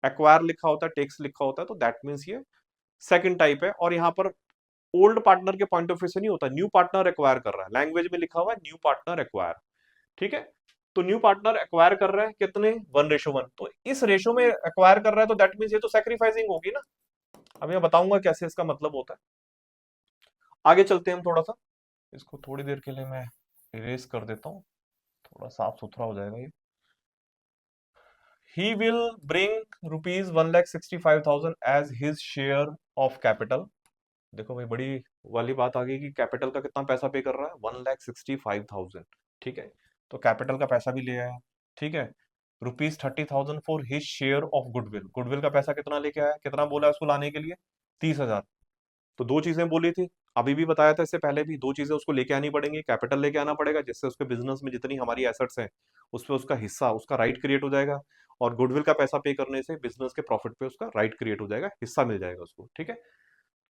S1: एक्वायर लिखा होता है, टेक्स लिखा होता है, तो दैट मीन्स ये सेकंड टाइप है। और यहाँ पर ओल्ड पार्टनर के पॉइंट ऑफ व्यू से नहीं होता, न्यू पार्टनर एक्वायर कर रहा है, लैंग्वेज में लिखा हुआ है न्यू पार्टनर एक्वायर, ठीक है। तो न्यू पार्टनर एक्वायर कर रहा है कितने, 1:1। तो इस रेशो में एक्वायर कर रहा है, तो दैट मीन्स ये तो सैक्रिफाइसिंग होगी ना। अब मैं बताऊंगा कैसे इसका मतलब होता है। आगे चलते हैं हम थोड़ा सा, इसको थोड़ी देर के लिए मैं इरेज कर देता हूँ, थोड़ा साफ सुथरा हो जाएगा ये। He will bring ₹1,65,000 as his share of capital. देखो भाई बड़ी वाली बात आ गई कि कैपिटल का कितना पैसा पे कर रहा है, 1,65,000, ठीक है। तो कैपिटल का पैसा भी ले आया, ठीक है। ₹30,000 for his share of goodwill, goodwill का पैसा कितना लेके आया, कितना बोला है उसको लाने के लिए, 30,000। तो दो चीजें बोली थी, अभी भी बताया था इससे पहले भी, दो चीजें उसको लेके आनी पड़ेंगी। कैपिटल लेके आना पड़ेगा जिससे उसके बिजनेस में जितनी हमारी एसेट्स हैं उस पर उसका हिस्सा, उसका राइट क्रिएट हो जाएगा। और गुडविल का पैसा पे करने से बिजनेस के प्रॉफिट पे उसका राइट क्रिएट हो जाएगा, हिस्सा मिल जाएगा उसको, ठीक है।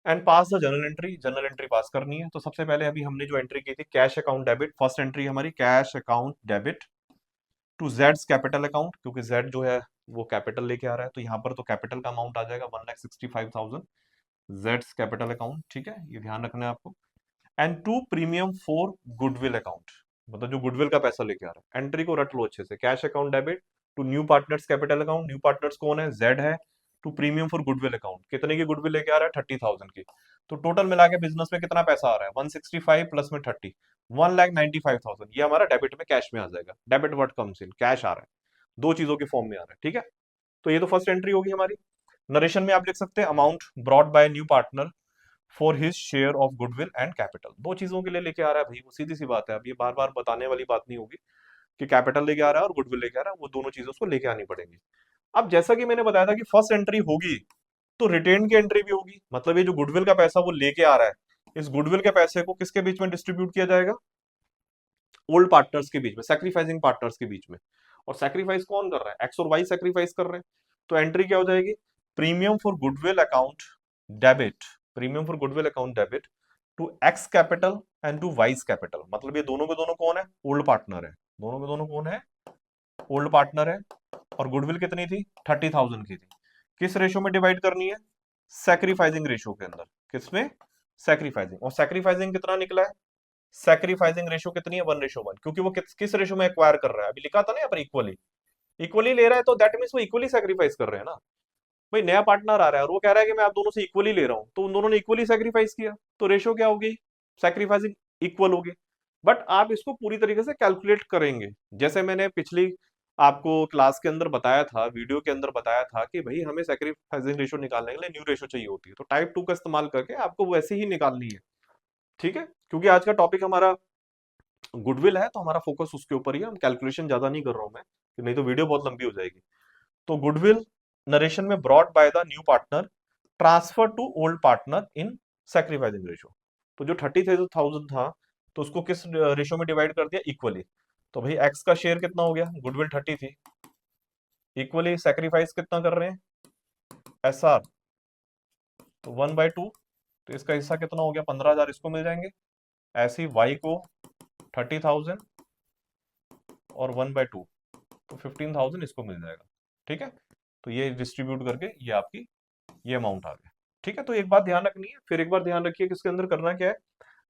S1: And pass the journal entry, journal entry पास करनी है। तो सबसे पहले अभी हमने जो एंट्री की थी cash account debit, first entry हमारी कैश अकाउंट डेबिट टू जेड्स कैपिटल अकाउंट, क्योंकि जेड जो है वो कैपिटल लेके आ रहा है, तो यहाँ पर तो कैपिटल का अमाउंट आ जाएगा 1,65,000 जेड्स कैपिटल अकाउंट, ठीक है, ये ध्यान रखना है आपको। And to premium for goodwill account, मतलब जो गुडविल का पैसा लेके आ रहा है। एंट्री को रट लो अच्छे से, cash account debit to new partners capital account, new partners कौन है, जेड है। To premium for goodwill account, कितने की गुडविल लेके आ रहा है, 30,000 की। तो टोटल मिला के बिजनेस में कितना पैसा आ रहा है, 165 प्लस में 30, 1,95,000। ये हमारा डेबिट में कैश में आ जाएगा। Debit word comes in, cash आ रहा है, दो चीजों के फॉर्म में आ रहा है, ठीक है। तो ये तो फर्स्ट एंट्री होगी हमारी। नरेशन में आप लिख सकते हैं amount brought by new partner for his share of goodwill and capital, दो चीजों के लिए लेके आ रहा है भाई, वो सीधी सी बात है। अब ये बार बार बताने वाली बात नहीं होगी कि कैपिटल लेके आ रहा है और गुडविल लेके आ रहा है, वो दोनों चीजें उसको लेके आनी पड़ेंगी। अब जैसा कि मैंने बताया था कि फर्स्ट एंट्री होगी तो रिटेन की एंट्री भी होगी, मतलब ये जो गुडविल का पैसा वो लेके आ रहा है, इस गुडविल के पैसे को किसके बीच में डिस्ट्रीब्यूट किया जाएगा, ओल्ड पार्टनर्स के बीच में, सैक्रिफाइसिंग पार्टनर्स के बीच में। और सैक्रिफाइस कौन कर रहा है, एक्स और वाई सैक्रिफाइस कर रहे हैं। तो एंट्री क्या हो जाएगी, premium for goodwill account debit, premium for goodwill account debit to X capital and to Y's capital, मतलब ये दोनों के दोनों कौन है, ओल्ड पार्टनर है, दोनों के दोनों कौन है, ओल्ड पार्टनर है। और गुडविल कितनी थी, 30,000 की थी। किस रेशो में डिवाइड करनी है, सैक्रिफाइसिंग रेशो के अंदर, किसमें, सैक्रिफाइसिंग। और सैक्रिफाइसिंग कितना निकला है, सैक्रिफाइसिंग रेशो कितनी है, 1:1, क्योंकि वो किस रेशो में एक्वायर कर रहा है, अभी लिखा था ना यहाँ पर इक्वली, इक्वली ले रहा है, तो दैट मीन्स वो इक्वली सैक्रिफाइस कर रहे हैं ना। भाई नया पार्टनर आ रहा है और वो कह रहा है कि मैं आप दोनों से इक्वली ले रहा हूं, तो उन दोनों ने इक्वली सैक्रिफाइस किया, तो रेशो क्या होगी, सैक्रिफाइसिंग इक्वल होगी। बट आप इसको पूरी तरीके से कैलकुलेट करेंगे, जैसे मैंने पिछली आपको क्लास के अंदर बताया था, वीडियो के अंदर बताया था कि भाई हमें सैक्रिफाइसिंग रेशो निकालने के लिए न्यू रेशो चाहिए होती है, तो टाइप 2 का इस्तेमाल करके आपको वैसे ही निकालनी है। ठीक है, क्योंकि आज का टॉपिक हमारा गुडविल है, तो हमारा फोकस उसके ऊपर ही है, हम कैलकुलेशन ज्यादा नहीं कर रहा हूं मैं, नहीं तो वीडियो बहुत लंबी हो जाएगी। तो गुडविल नरेशन में brought by the new partner transfer to old partner in sacrificing ratio. तो जो 30,000 था, तो उसको किस रेशो में डिवाइड कर दिया, इक्वली। तो भाई एक्स का शेयर कितना हो गया, गुडविल 30 थी, इक्वली सैक्रिफाइस कितना कर रहे हैं, एस आर, तो 1/2, तो इसका हिस्सा कितना हो गया, 15,000 इसको मिल जाएंगे। ऐसे ही वाई को 30,000 और 1/2, तो 15,000 इसको मिल जाएगा। ठीक है, तो ये डिस्ट्रीब्यूट करके ये आपकी ये अमाउंट आ गया। ठीक है, तो एक बात ध्यान रखनी है, फिर एक बार ध्यान रखिए कि इसके अंदर करना क्या है,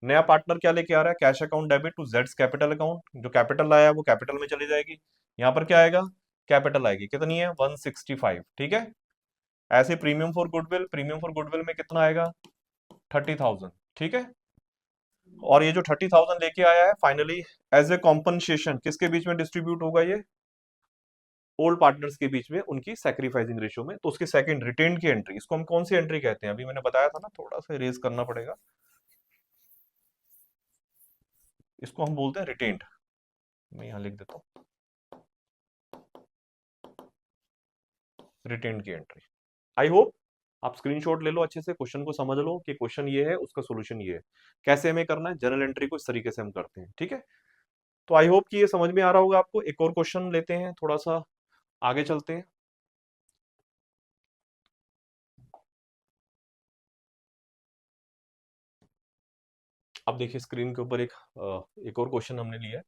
S1: नया पार्टनर क्या लेके आ रहा है, कैश अकाउंट डेबिट टू जेड्स कैपिटल अकाउंट, जो कैपिटल आया है वो कैपिटल में चली जाएगी, यहाँ पर क्या आएगा, कैपिटल आएगी, कितनी है, 165। ठीक है, ऐसे premium for goodwill, premium for goodwill में कितना आएगा, 30,000। ठीक है, और ये जो 30,000 लेके आया है फाइनली एज ए कॉम्पनसेशन किसके बीच में डिस्ट्रीब्यूट होगा, ये ओल्ड पार्टनर्स के बीच में उनकी सैक्रिफाइसिंग रेशियो में। तो उसकी सेकंड रिटेन की एंट्री, इसको हम कौन सी एंट्री कहते हैं, अभी मैंने बताया था ना, थोड़ा सा रेज करना पड़ेगा, इसको हम बोलते हैं रिटेन्ड, मैं यहां लिख देता हूं, रिटेन्ड की एंट्री। आई होप आप स्क्रीनशॉट ले लो, अच्छे से क्वेश्चन को समझ लो कि क्वेश्चन ये है, उसका सोल्यूशन ये है, कैसे हमें करना है, जनरल एंट्री को इस तरीके से हम करते हैं। ठीक है, तो आई होप कि ये समझ में आ रहा होगा आपको। एक और क्वेश्चन लेते हैं, थोड़ा सा आगे चलते हैं। अब देखिए स्क्रीन के ऊपर एक और क्वेश्चन हमने लिया है।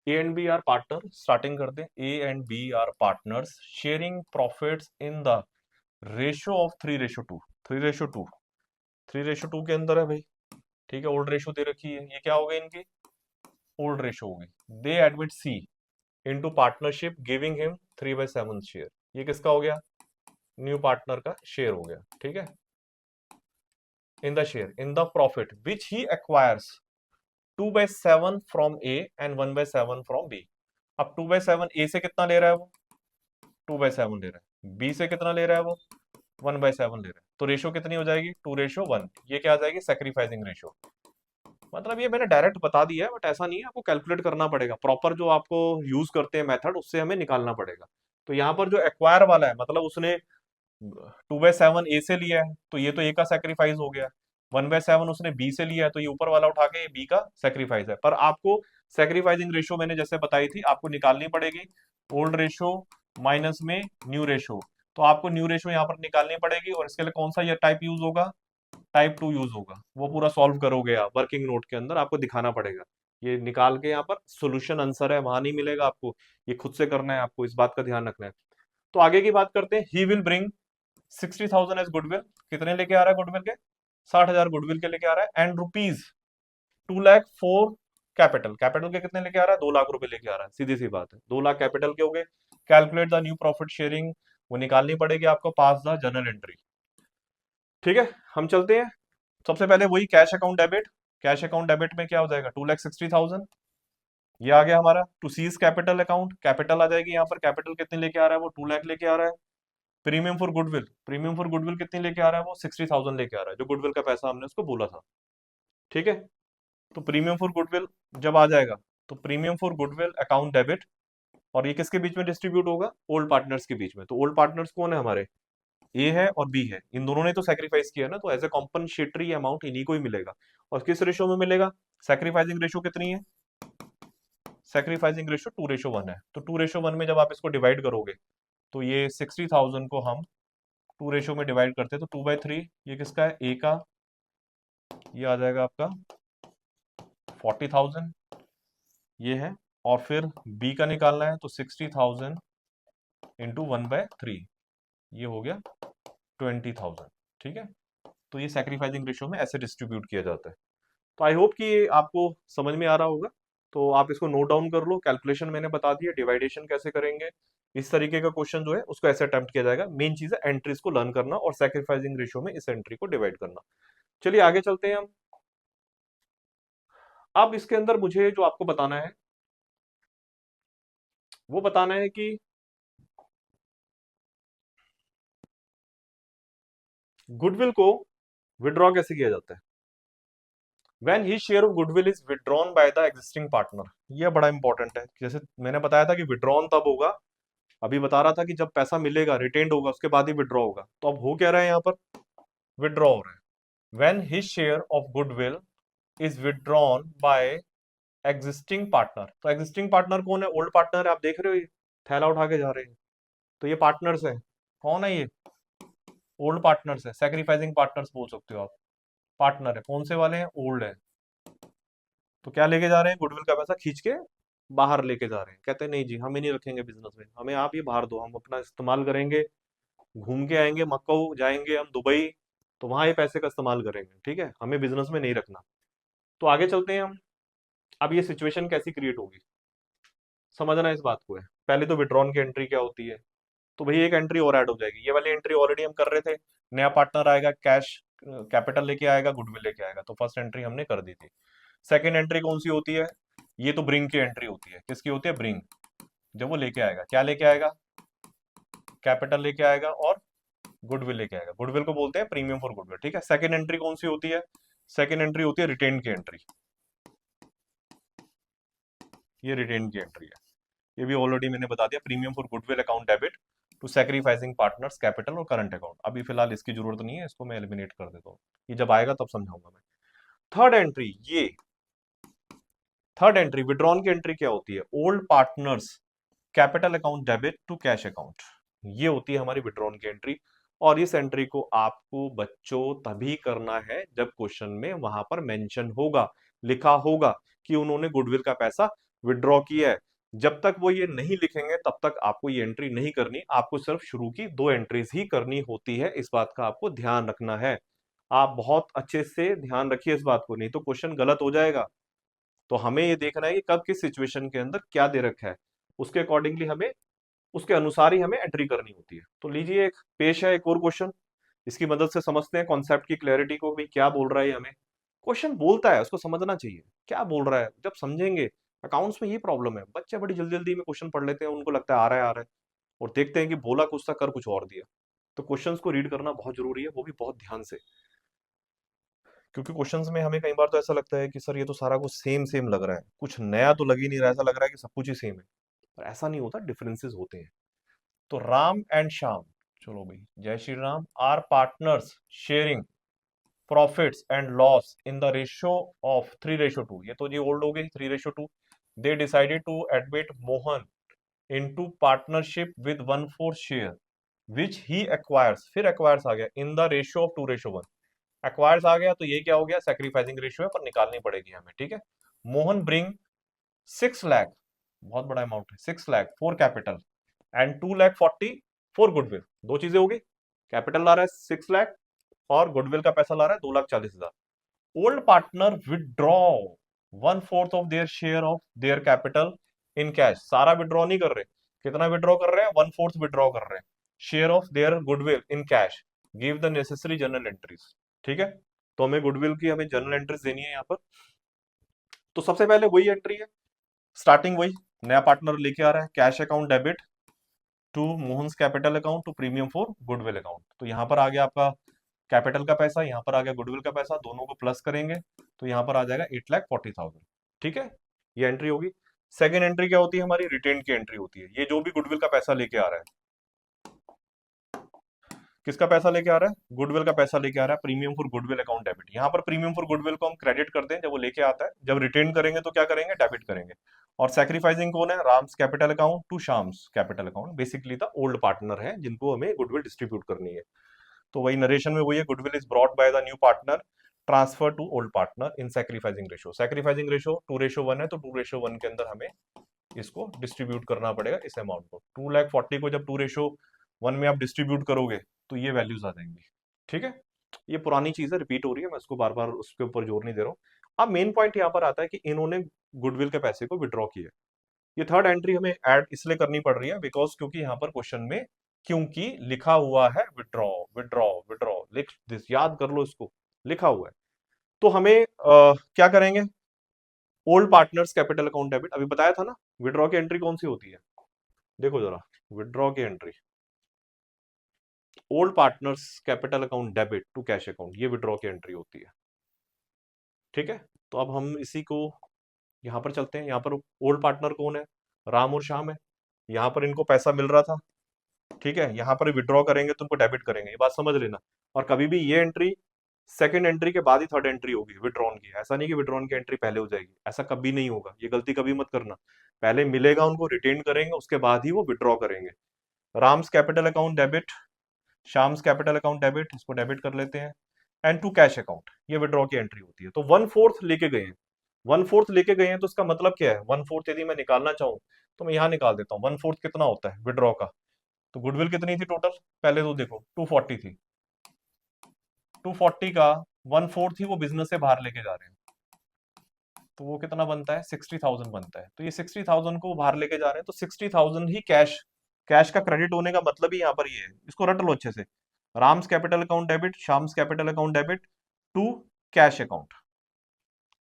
S1: A and B are partner, starting करते हैं, A and B are partners sharing profits in the ratio of 3:2, 3:2, 3:2 के अंदर है भाई। ठीक है, ओल्ड रेशो दे रखी है, ये क्या हो गई इनकी, ओल्ड रेशो हो गई। They admit C into partnership giving him 3/7 share, ये किसका हो गया, न्यू पार्टनर का शेयर हो गया। ठीक है, in the share in the profit which he acquires 2/7 from A and 1/7 from B. अब 2/7 ए से कितना ले रहा है वो, 2/7 ले रहा है, बी से कितना ले रहा है वो, 1/7 ले रहा है, तो रेशो कितनी हो जाएगी, 2:1। ये क्या आ जाएगी, सेक्रीफाइसिंग रेशो। मतलब ये मैंने डायरेक्ट बता दिया है, बट ऐसा नहीं है, आपको कैलकुलेट करना पड़ेगा, प्रॉपर जो आपको यूज करते हैं मेथड, उससे हमें निकालना पड़ेगा। तो यहाँ पर जो एक्वायर वाला है, मतलब उसने 2/7 ए से लिया है, तो ये तो ए का सेक्रीफाइस हो गया। 1/7 उसने बी से लिया है, तो ये ऊपर वाला उठा के ये बी का सेक्रीफाइस है। पर आपको सेक्रीफाइसिंग रेशो मैंने जैसे बताई थी, आपको निकालनी पड़ेगी, ओल्ड रेशो माइनस में न्यू रेशो। तो आपको न्यू रेशो यहाँ पर निकालनी पड़ेगी, और इसके लिए कौन सा ये टाइप यूज होगा, टाइप 2 यूज होगा। वो पूरा सॉल्व करोगे आप वर्किंग नोट के अंदर, आपको दिखाना पड़ेगा, ये निकाल के यहाँ पर सोल्यूशन आंसर है वहां नहीं मिलेगा आपको, ये खुद से करना है आपको, इस बात का ध्यान रखना है। तो आगे की बात करते हैं, he will bring 60,000 as goodwill, कितने लेके आ रहा है गुडविल के, 60,000 गुडविल के लेके आ रहा है, and rupees 2 lakh for capital, capital के कितने लेके आ रहा है, 2 लाख रुपए लेके आ रहा है, सीधी सी बात है, 2 लाख कैपिटल के हो गए। Calculate the new profit sharing, वो निकालनी पड़ेगी आपको, पास द जर्नल एंट्री। ठीक है, हम चलते हैं, सबसे पहले वही cash account debit, cash account debit में क्या हो जाएगा, 2,60,000, ये आ गया हमारा। To C's capital account, capital आ जाएगी यहाँ पर, कैपिटल कितने लेके आ रहा है वो, 2 लाख लेके आ रहा है। Premium for goodwill, premium for goodwill कितनी लेके आ रहा है वो, 60,000 लेके आ रहा है, जो गुडविल का पैसा हमने उसको बोला था। ठीक है, तो प्रीमियम फॉर गुडविल जब आ जाएगा, तो premium for goodwill account debit, और ये किसके बीच में डिस्ट्रीब्यूट होगा, ओल्ड पार्टनर्स के बीच में। तो ओल्ड पार्टनर्स कौन है हमारे, ए है और बी है, इन दोनों ने तो सेक्रीफाइस किया ना, तो एज ए कॉम्पनसेटरी अमाउंट इन्हीं को ही मिलेगा। और किस रेशो में मिलेगा, सेक्रीफाइसिंग रेशो कितनी है, सेक्रीफाइसिंग रेशो 2:1 है। तो 2:1 में जब आप इसको डिवाइड करोगे, तो ये 60,000 को हम टू रेशो में डिवाइड करते हैं तो 2/3 ये किसका है, ए का, ये आ जाएगा आपका 40,000 ये है। और फिर बी का निकालना है तो 60,000 इंटू 1/3 ये हो गया 20,000। ठीक है, तो ये सैक्रिफाइसिंग रेशियो में ऐसे डिस्ट्रीब्यूट किया जाता है। तो आई होप कि ये आपको समझ में आ रहा होगा। तो आप इसको नोट डाउन कर लो, कैलकुलेशन मैंने बता दी है, डिवाइडेशन कैसे करेंगे, इस तरीके का क्वेश्चन जो है उसको ऐसे अटेम्प्ट किया जाएगा। मेन चीज है एंट्रीज को लर्न करना और सैक्रिफाइसिंग रेशियो में इस एंट्री को डिवाइड करना। चलिए आगे चलते हैं हम। अब इसके अंदर मुझे जो आपको बताना है वो बताना है कि गुडविल को विड्रॉ कैसे किया जाता है। When his share of goodwill is withdrawn by the existing partner, ये बड़ा इंपॉर्टेंट है। जैसे मैंने बताया था कि विड्रॉन तब होगा, अभी बता रहा था कि जब पैसा मिलेगा रिटेन्ड होगा उसके बाद ही विड्रॉ होगा। तो अब हो क्या रहा है यहाँ पर, विड्रॉ हो रहा है। When his share of goodwill is withdrawn by existing partner, तो existing partner कौन है, ओल्ड पार्टनर है। आप देख रहे हो ये थैला उठा के जा रहे हैं, तो ये पार्टनर्स है। कौन है ये, ओल्ड पार्टनर्स है, सैक्रिफाइसिंग पार्टनर्स बोल सकते हो आप। पार्टनर है, कौन से वाले हैं, ओल्ड है। तो क्या लेके जा रहे हैं, गुडविल का पैसा खींच के बाहर लेके जा रहे हैं। कहते हैं नहीं जी, हम ही नहीं रखेंगे बिजनेस में, हमें आप ये बाहर दो, हम अपना इस्तेमाल करेंगे, घूम के आएंगे, मक्कऊ जाएंगे हम, दुबई, तो वहां ये पैसे का इस्तेमाल करेंगे। ठीक है, हमें बिजनेस में नहीं रखना। तो आगे चलते हैं हम। अब ये सिचुएशन कैसी क्रिएट होगी, समझना इस बात को है। पहले तो विड्रॉन की एंट्री क्या होती है, तो भाई एक एंट्री और ऐड हो जाएगी। ये वाली एंट्री ऑलरेडी हम कर रहे थे, नया पार्टनर आएगा, कैश कैपिटल लेके आएगा, गुडविल लेके आएगा, तो फर्स्ट एंट्री हमने कर दी थी। सेकंड एंट्री कौन सी होती है, ये तो ब्रिंग की एंट्री होती है। किसकी होती है, ब्रिंग। जब वो लेके आएगा, क्या लेके आएगा, कैपिटल लेके आएगा और गुडविल लेके आएगा। गुडविल को बोलते हैं प्रीमियम फॉर गुडविल। ठीक है, सेकंड एंट्री कौन सी होती है, सेकंड एंट्री होती है रिटेन की एंट्री। ये रिटेन की एंट्री है, ये भी ऑलरेडी मैंने बता दिया, premium for goodwill account debit to sacrificing partners capital और करंट अकाउंट। अभी फिलहाल इसकी जरूरत नहीं है, इसको मैं एलिमिनेट कर देता हूँ, ये जब आएगा तब समझाऊंगा मैं। थर्ड एंट्री, ये थर्ड एंट्री विड्रॉन की एंट्री क्या होती है, old partners capital account debit to cash account, ये होती है हमारी विड्रॉन की एंट्री। और इस एंट्री को आपको बच्चों तभी करना है जब क्वेश्चन में वहां पर मेंशन होगा, लिखा होगा कि उन्होंने गुडविल का पैसा विड्रॉ किया है। जब तक वो ये नहीं लिखेंगे तब तक आपको ये एंट्री नहीं करनी, आपको सिर्फ शुरू की दो एंट्रीज ही करनी होती है। इस बात का आपको ध्यान रखना है, आप बहुत अच्छे से ध्यान रखिए इस बात को, नहीं तो क्वेश्चन गलत हो जाएगा। तो हमें ये देखना है कि कब किस सिचुएशन के अंदर क्या दे रखा है, उसके अकॉर्डिंगली हमें, उसके अनुसार ही हमें एंट्री करनी होती है। तो लीजिए एक पेश है एक और क्वेश्चन, इसकी मदद से समझते हैं कॉन्सेप्ट की क्लैरिटी को, भी क्या बोल रहा है हमें। क्वेश्चन बोलता है उसको समझना चाहिए क्या बोल रहा है, जब समझेंगे। अकाउंट्स में ये प्रॉब्लम है, बच्चे बड़ी जल्दी जल्दी में क्वेश्चन पढ़ लेते हैं, उनको लगता है आ रहा है आ रहा है, और देखते हैं कि बोला कुछ था कर कुछ और दिया। तो क्वेश्चंस को रीड करना बहुत जरूरी है, वो भी बहुत ध्यान से, क्योंकि क्वेश्चंस में हमें कई बार तो ऐसा लगता है कि सर ये तो सारा कुछ सेम सेम लग रहा है, कुछ नया तो लग ही नहीं रहा, ऐसा लग रहा है कि सब कुछ ही सेम है, पर ऐसा नहीं होता, डिफरेंसेस होते हैं। तो राम एंड श्याम, चलो भाई जय Shri Ram, are partners sharing profits and loss in the ratio of 3:2। ये तो ये ओल्ड हो गई 3:2। They decided to admit Mohan into partnership with 1/4 share which he acquires, फिर एक्वायर्स आ गया in the ratio of 2:1। Acquires आ गया तो ये क्या हो गया, सैक्रिफाइसिंग रेशियो है पर निकालनी पड़ेगी हमें। ठीक है, मोहन ब्रिंग 6 लाख, बहुत बड़ा अमाउंट है, 6 lakh for capital and 2,40,000 for goodwill. दो चीजें होगी, कैपिटल ला रहा है 6 लाख और गुडविल का पैसा ला रहा है 2,40,000। Old partner withdraw 1/4 of their share of their capital in cash. सारा विड्रॉ नहीं कर रहे, कितना विड्रॉ कर रहे हैं, 1/4 विड्रॉ कर रहे हैं, share of their goodwill in cash, give the necessary journal entries. ठीक है, तो हमें गुडविल की हमें जर्नल एंट्रीज देनी है यहाँ पर। तो सबसे पहले वही एंट्री है, स्टार्टिंग वही, नया पार्टनर लेके आ रहा है, cash account debit to Mohan's capital account to premium for goodwill account. तो यहाँ पर आ गया आपका कैपिटल का पैसा, यहाँ पर आ गया गुडविल का पैसा, दोनों को प्लस करेंगे तो यहाँ पर आ जाएगा 8,40,000। ठीक है, ये एंट्री होगी। सेकेंड एंट्री क्या होती है हमारी, रिटेन की एंट्री होती है। ये जो भी गुडविल का पैसा लेके आ रहा है, किसका पैसा लेके आ रहा है, गुडविल का पैसा लेके आ रहा है, premium for goodwill account debit. यहाँ पर प्रीमियम फॉर गुडविल को हम क्रेडिट करते हैं जब वो लेके आता है, जब रिटेन करेंगे तो क्या करेंगे, डेबिट करेंगे। और सैक्रिफाइसिंग कौन है, Ram's capital account to Shyam's capital account, basically the old partner है जिनको हमें गुडविल डिस्ट्रीब्यूट करनी है। तो वही नरेशन में वही है, goodwill is brought by the new partner transfer to old partner in sacrificing ratio. Sacrificing ratio 2:1 है, तो 2:1 के अंदर हमें इसको डिस्ट्रीब्यूट करना पड़ेगा इस अमाउंट को। 2,40,000 को जब 2:1 में आप डिस्ट्रीब्यूट करोगे तो ये वैल्यूज आ जाएंगी। ठीक है, ये पुरानी चीज है, रिपीट हो रही है, मैं उसको बार बार उसके ऊपर जोर नहीं दे रहा हूँ। अब मेन पॉइंट यहाँ पर आता है कि इन्होंने गुडविल के पैसे को विड्रॉ किया। ये थर्ड एंट्री हमें ऐड इसलिए करनी पड़ रही है बिकॉज क्योंकि यहाँ पर क्वेश्चन में क्योंकि लिखा हुआ है विड्रॉ विड्रॉ विड्रॉ, लिख दिस, याद कर लो इसको, लिखा हुआ है। तो हमें क्या करेंगे, old partners capital account debit, अभी बताया था ना विड्रॉ की एंट्री कौन सी होती है, देखो जरा, विड्रॉ की entry old partners capital account debit to cash account, ये विड्रॉ की एंट्री होती है। ठीक है, तो अब हम इसी को यहां पर चलते हैं। यहाँ पर ओल्ड पार्टनर कौन है, राम और श्याम है। यहाँ पर इनको पैसा मिल रहा था, ठीक है, यहाँ पर विड्रॉ करेंगे तो उनको डेबिट करेंगे, ये बात समझ लेना। और कभी भी ये एंट्री सेकंड एंट्री के बाद ही थर्ड एंट्री होगी विड्रॉन की, ऐसा नहीं कि विड्रॉन की एंट्री पहले हो जाएगी, ऐसा कभी नहीं होगा, ये गलती कभी मत करना। पहले मिलेगा उनको, रिटेन करेंगे, उसके बाद ही वो विड्रॉ करेंगे। Ram's capital account debit, Shyam's capital account debit, इसको डेबिट कर लेते हैं। एंड टू कैश अकाउंट, ये विड्रॉ की एंट्री होती है। तो 1/4 लेके गए हैं, 1/4 लेके गए हैं, तो इसका मतलब क्या है, 1/4 यदि मैं निकालना चाहूं तो मैं यहां निकाल देता हूं। 1/4 कितना होता है विड्रॉ का, तो गुडविल कितनी थी टोटल, पहले तो देखो 240 थी, 240 का 1/4 ही वो बिजनेस से बाहर लेके जा रहे हैं, तो वो कितना बनता है, 60,000 बनता है। तो ये 60,000 को बाहर लेके जा रहे हैं, तो 60,000 ही कैश, कैश का क्रेडिट होने का मतलब ही यहाँ पर ये है, इसको रट लो अच्छे से। Ram's capital account debit, Shyam's capital account debit to cash account,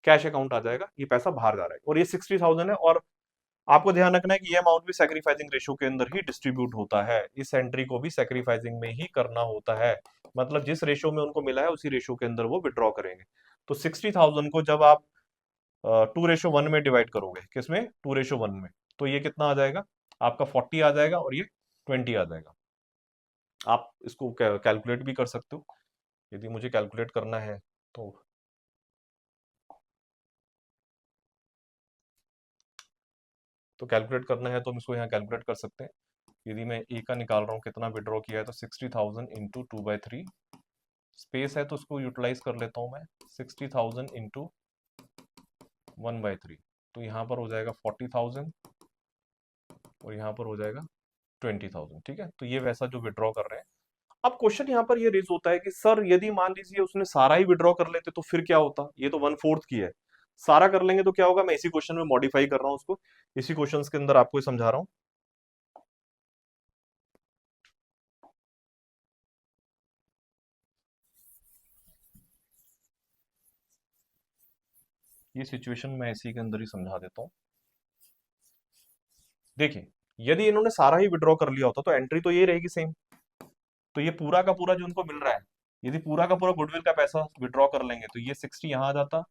S1: cash account आ जाएगा, ये पैसा बाहर जा रहा है, और ये 60,000 है। और आपको ध्यान रखना है कि ये अमाउंट भी सैक्रिफाइसिंग रेशो के अंदर ही डिस्ट्रीब्यूट होता है, इस एंट्री को भी सैक्रिफाइसिंग में ही करना होता है, मतलब जिस रेशो में उनको मिला है उसी रेशो के अंदर वो विड्रॉ करेंगे। तो 60,000 को जब आप 2:1 में डिवाइड करोगे, किसमें, 2:1 में, तो ये कितना आ जाएगा आपका, 40 आ जाएगा और ये 20 आ जाएगा। आप इसको कैलकुलेट भी कर सकते हो, यदि मुझे कैलकुलेट करना है तो कैलकुलेट करना है तो हम इसको यहाँ कैलकुलेट कर सकते हैं। यदि मैं ए का निकाल रहा हूँ कितना विड्रॉ किया है, तो 60,000 इंटू 2/3, स्पेस है तो उसको यूटिलाइज कर लेता हूँ मैं, 60,000 इंटू 1/3, तो यहाँ पर हो जाएगा 40,000 और यहाँ पर हो जाएगा 20,000। ठीक है, तो ये वैसा जो विड्रॉ कर रहे हैं। अब क्वेश्चन यहाँ पर ये रेज होता है कि सर यदि मान लीजिए उसने सारा ही विड्रॉ कर लेते तो फिर क्या होता, ये तो 1/4 की है, सारा कर लेंगे तो क्या होगा, मैं इसी क्वेश्चन में मॉडिफाई कर रहा हूँ उसको, इसी क्वेश्चन के अंदर आपको समझा रहा हूँ। ये सिचुएशन मैं इसी के अंदर ही समझा देता हूँ। देखिए, यदि इन्होंने सारा ही विड्रॉ कर लिया होता तो एंट्री तो ये रहेगी सेम, तो ये पूरा का पूरा जो उनको मिल रहा है, यदि पूरा का पूरा गुडविल का पैसा विड्रॉ कर लेंगे तो ये 60 यहाँ आ जाता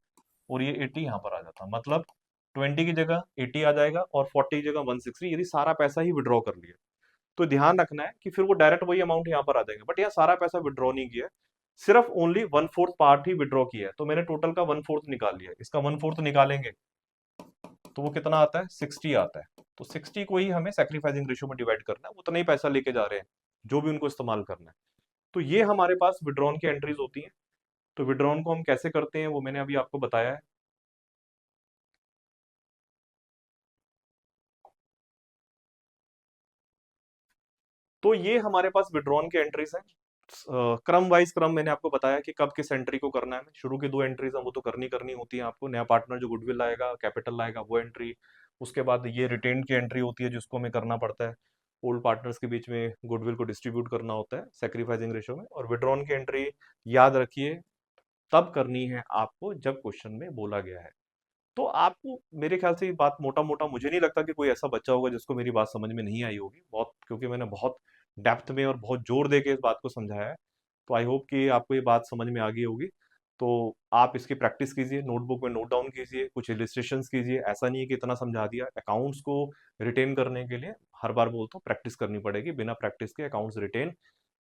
S1: और ये 80 यहाँ पर आ जाता, मतलब 20 की जगह 80 आ जाएगा और 40 की जगह 160, यदि सारा पैसा ही विड्रॉ कर लिया। तो ध्यान रखना है कि फिर वो डायरेक्ट वही अमाउंट यहाँ पर आ जाएगा, बट यहाँ सारा पैसा विड्रॉ नहीं किया है, सिर्फ ओनली 1/4 पार्ट ही विड्रॉ किया है, तो मैंने टोटल का 1/4 निकाल लिया, इसका 1/4 निकालेंगे तो वो कितना आता है, 60 आता है। तो 60 को ही हमें सैक्रिफाइसिंग रेशियो में डिवाइड करना है, उतना ही पैसा लेके जा रहे हैं जो भी उनको इस्तेमाल करना है। तो ये हमारे पास विड्रॉन की एंट्रीज होती हैं। तो विड्रॉन को हम कैसे करते हैं वो मैंने अभी आपको बताया है। तो ये हमारे पास विड्रॉन की एंट्रीज हैं। क्रम वाइज क्रम मैंने आपको बताया कि कब किस एंट्री को करना है, शुरू की 2 एंट्रीज हैं वो तो करनी करनी होती है आपको, नया पार्टनर जो गुडविल लाएगा, कैपिटल लाएगा, वो एंट्री, उसके बाद ये रिटेन की एंट्री होती है जिसको हमें करना पड़ता है, ओल्ड पार्टनर्स के बीच में गुडविल को डिस्ट्रीब्यूट करना होता है सैक्रिफाइसिंग रेशियो में। और विड्रॉन की एंट्री याद रखिए तब करनी है आपको जब क्वेश्चन में बोला गया है। तो आपको मेरे ख्याल से ये बात मोटा मोटा, मुझे नहीं लगता कि कोई ऐसा बच्चा होगा जिसको मेरी बात समझ में नहीं आई होगी बहुत, क्योंकि मैंने बहुत डेप्थ में और बहुत जोर दे के इस बात को समझाया है। तो आई होप कि आपको ये बात समझ में आ गई होगी। तो आप इसकी प्रैक्टिस कीजिए, नोटबुक में नोट डाउन कीजिए, कुछ इलिस्ट्रेशंस कीजिए, ऐसा नहीं है कि इतना समझा दिया। अकाउंट्स को रिटेन करने के लिए हर बार बोलता हूँ प्रैक्टिस करनी पड़ेगी, बिना प्रैक्टिस के अकाउंट्स रिटेन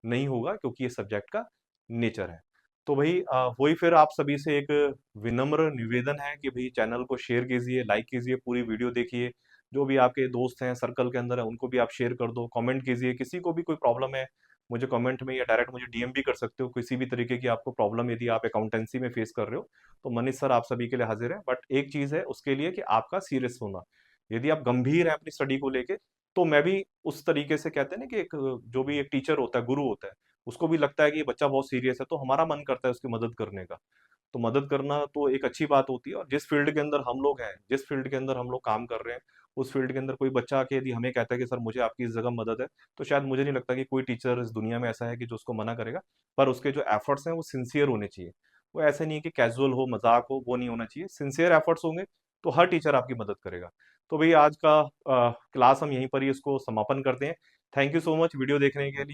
S1: नहीं होगा, क्योंकि ये सब्जेक्ट का नेचर है। तो भाई वही फिर आप सभी से एक विनम्र निवेदन है कि भाई चैनल को शेयर कीजिए, लाइक कीजिए, पूरी वीडियो देखिए, जो भी आपके दोस्त हैं सर्कल के अंदर है उनको भी आप शेयर कर दो, कमेंट कीजिए, किसी को भी कोई प्रॉब्लम है मुझे कमेंट में या डायरेक्ट मुझे डीएम भी कर सकते हो। किसी भी तरीके की आपको प्रॉब्लम यदि आप अकाउंटेंसी में फेस कर रहे हो, तो मनीष सर आप सभी के लिए हाजिर है। बट एक चीज है उसके लिए कि आपका सीरियस होना। यदि आप गंभीर हैं अपनी स्टडी को लेके, तो मैं भी उस तरीके से, कहते हैं ना कि एक जो भी एक टीचर होता है, गुरु होता है, उसको भी लगता है कि ये बच्चा बहुत सीरियस है, तो हमारा मन करता है उसकी मदद करने का। तो मदद करना तो एक अच्छी बात होती है। और जिस फील्ड के अंदर हम लोग हैं, जिस फील्ड के अंदर हम लोग काम कर रहे हैं, उस फील्ड के अंदर कोई बच्चा आके यदि हमें कहता है कि सर मुझे आपकी इस जगह मदद है, तो शायद मुझे नहीं लगता कि कोई टीचर इस दुनिया में ऐसा है कि जो उसको मना करेगा। पर उसके जो एफर्ट्स हैं वो सिंसियर होने चाहिए। वो ऐसे नहीं है कि कैजुअल हो, मजाक हो, वो नहीं होना चाहिए। सिंसियर एफर्ट्स होंगे तो हर टीचर आपकी मदद करेगा। तो भैया आज का क्लास हम यहीं पर ही इसको समापन करते हैं। Thank you so much video देखने के लिए।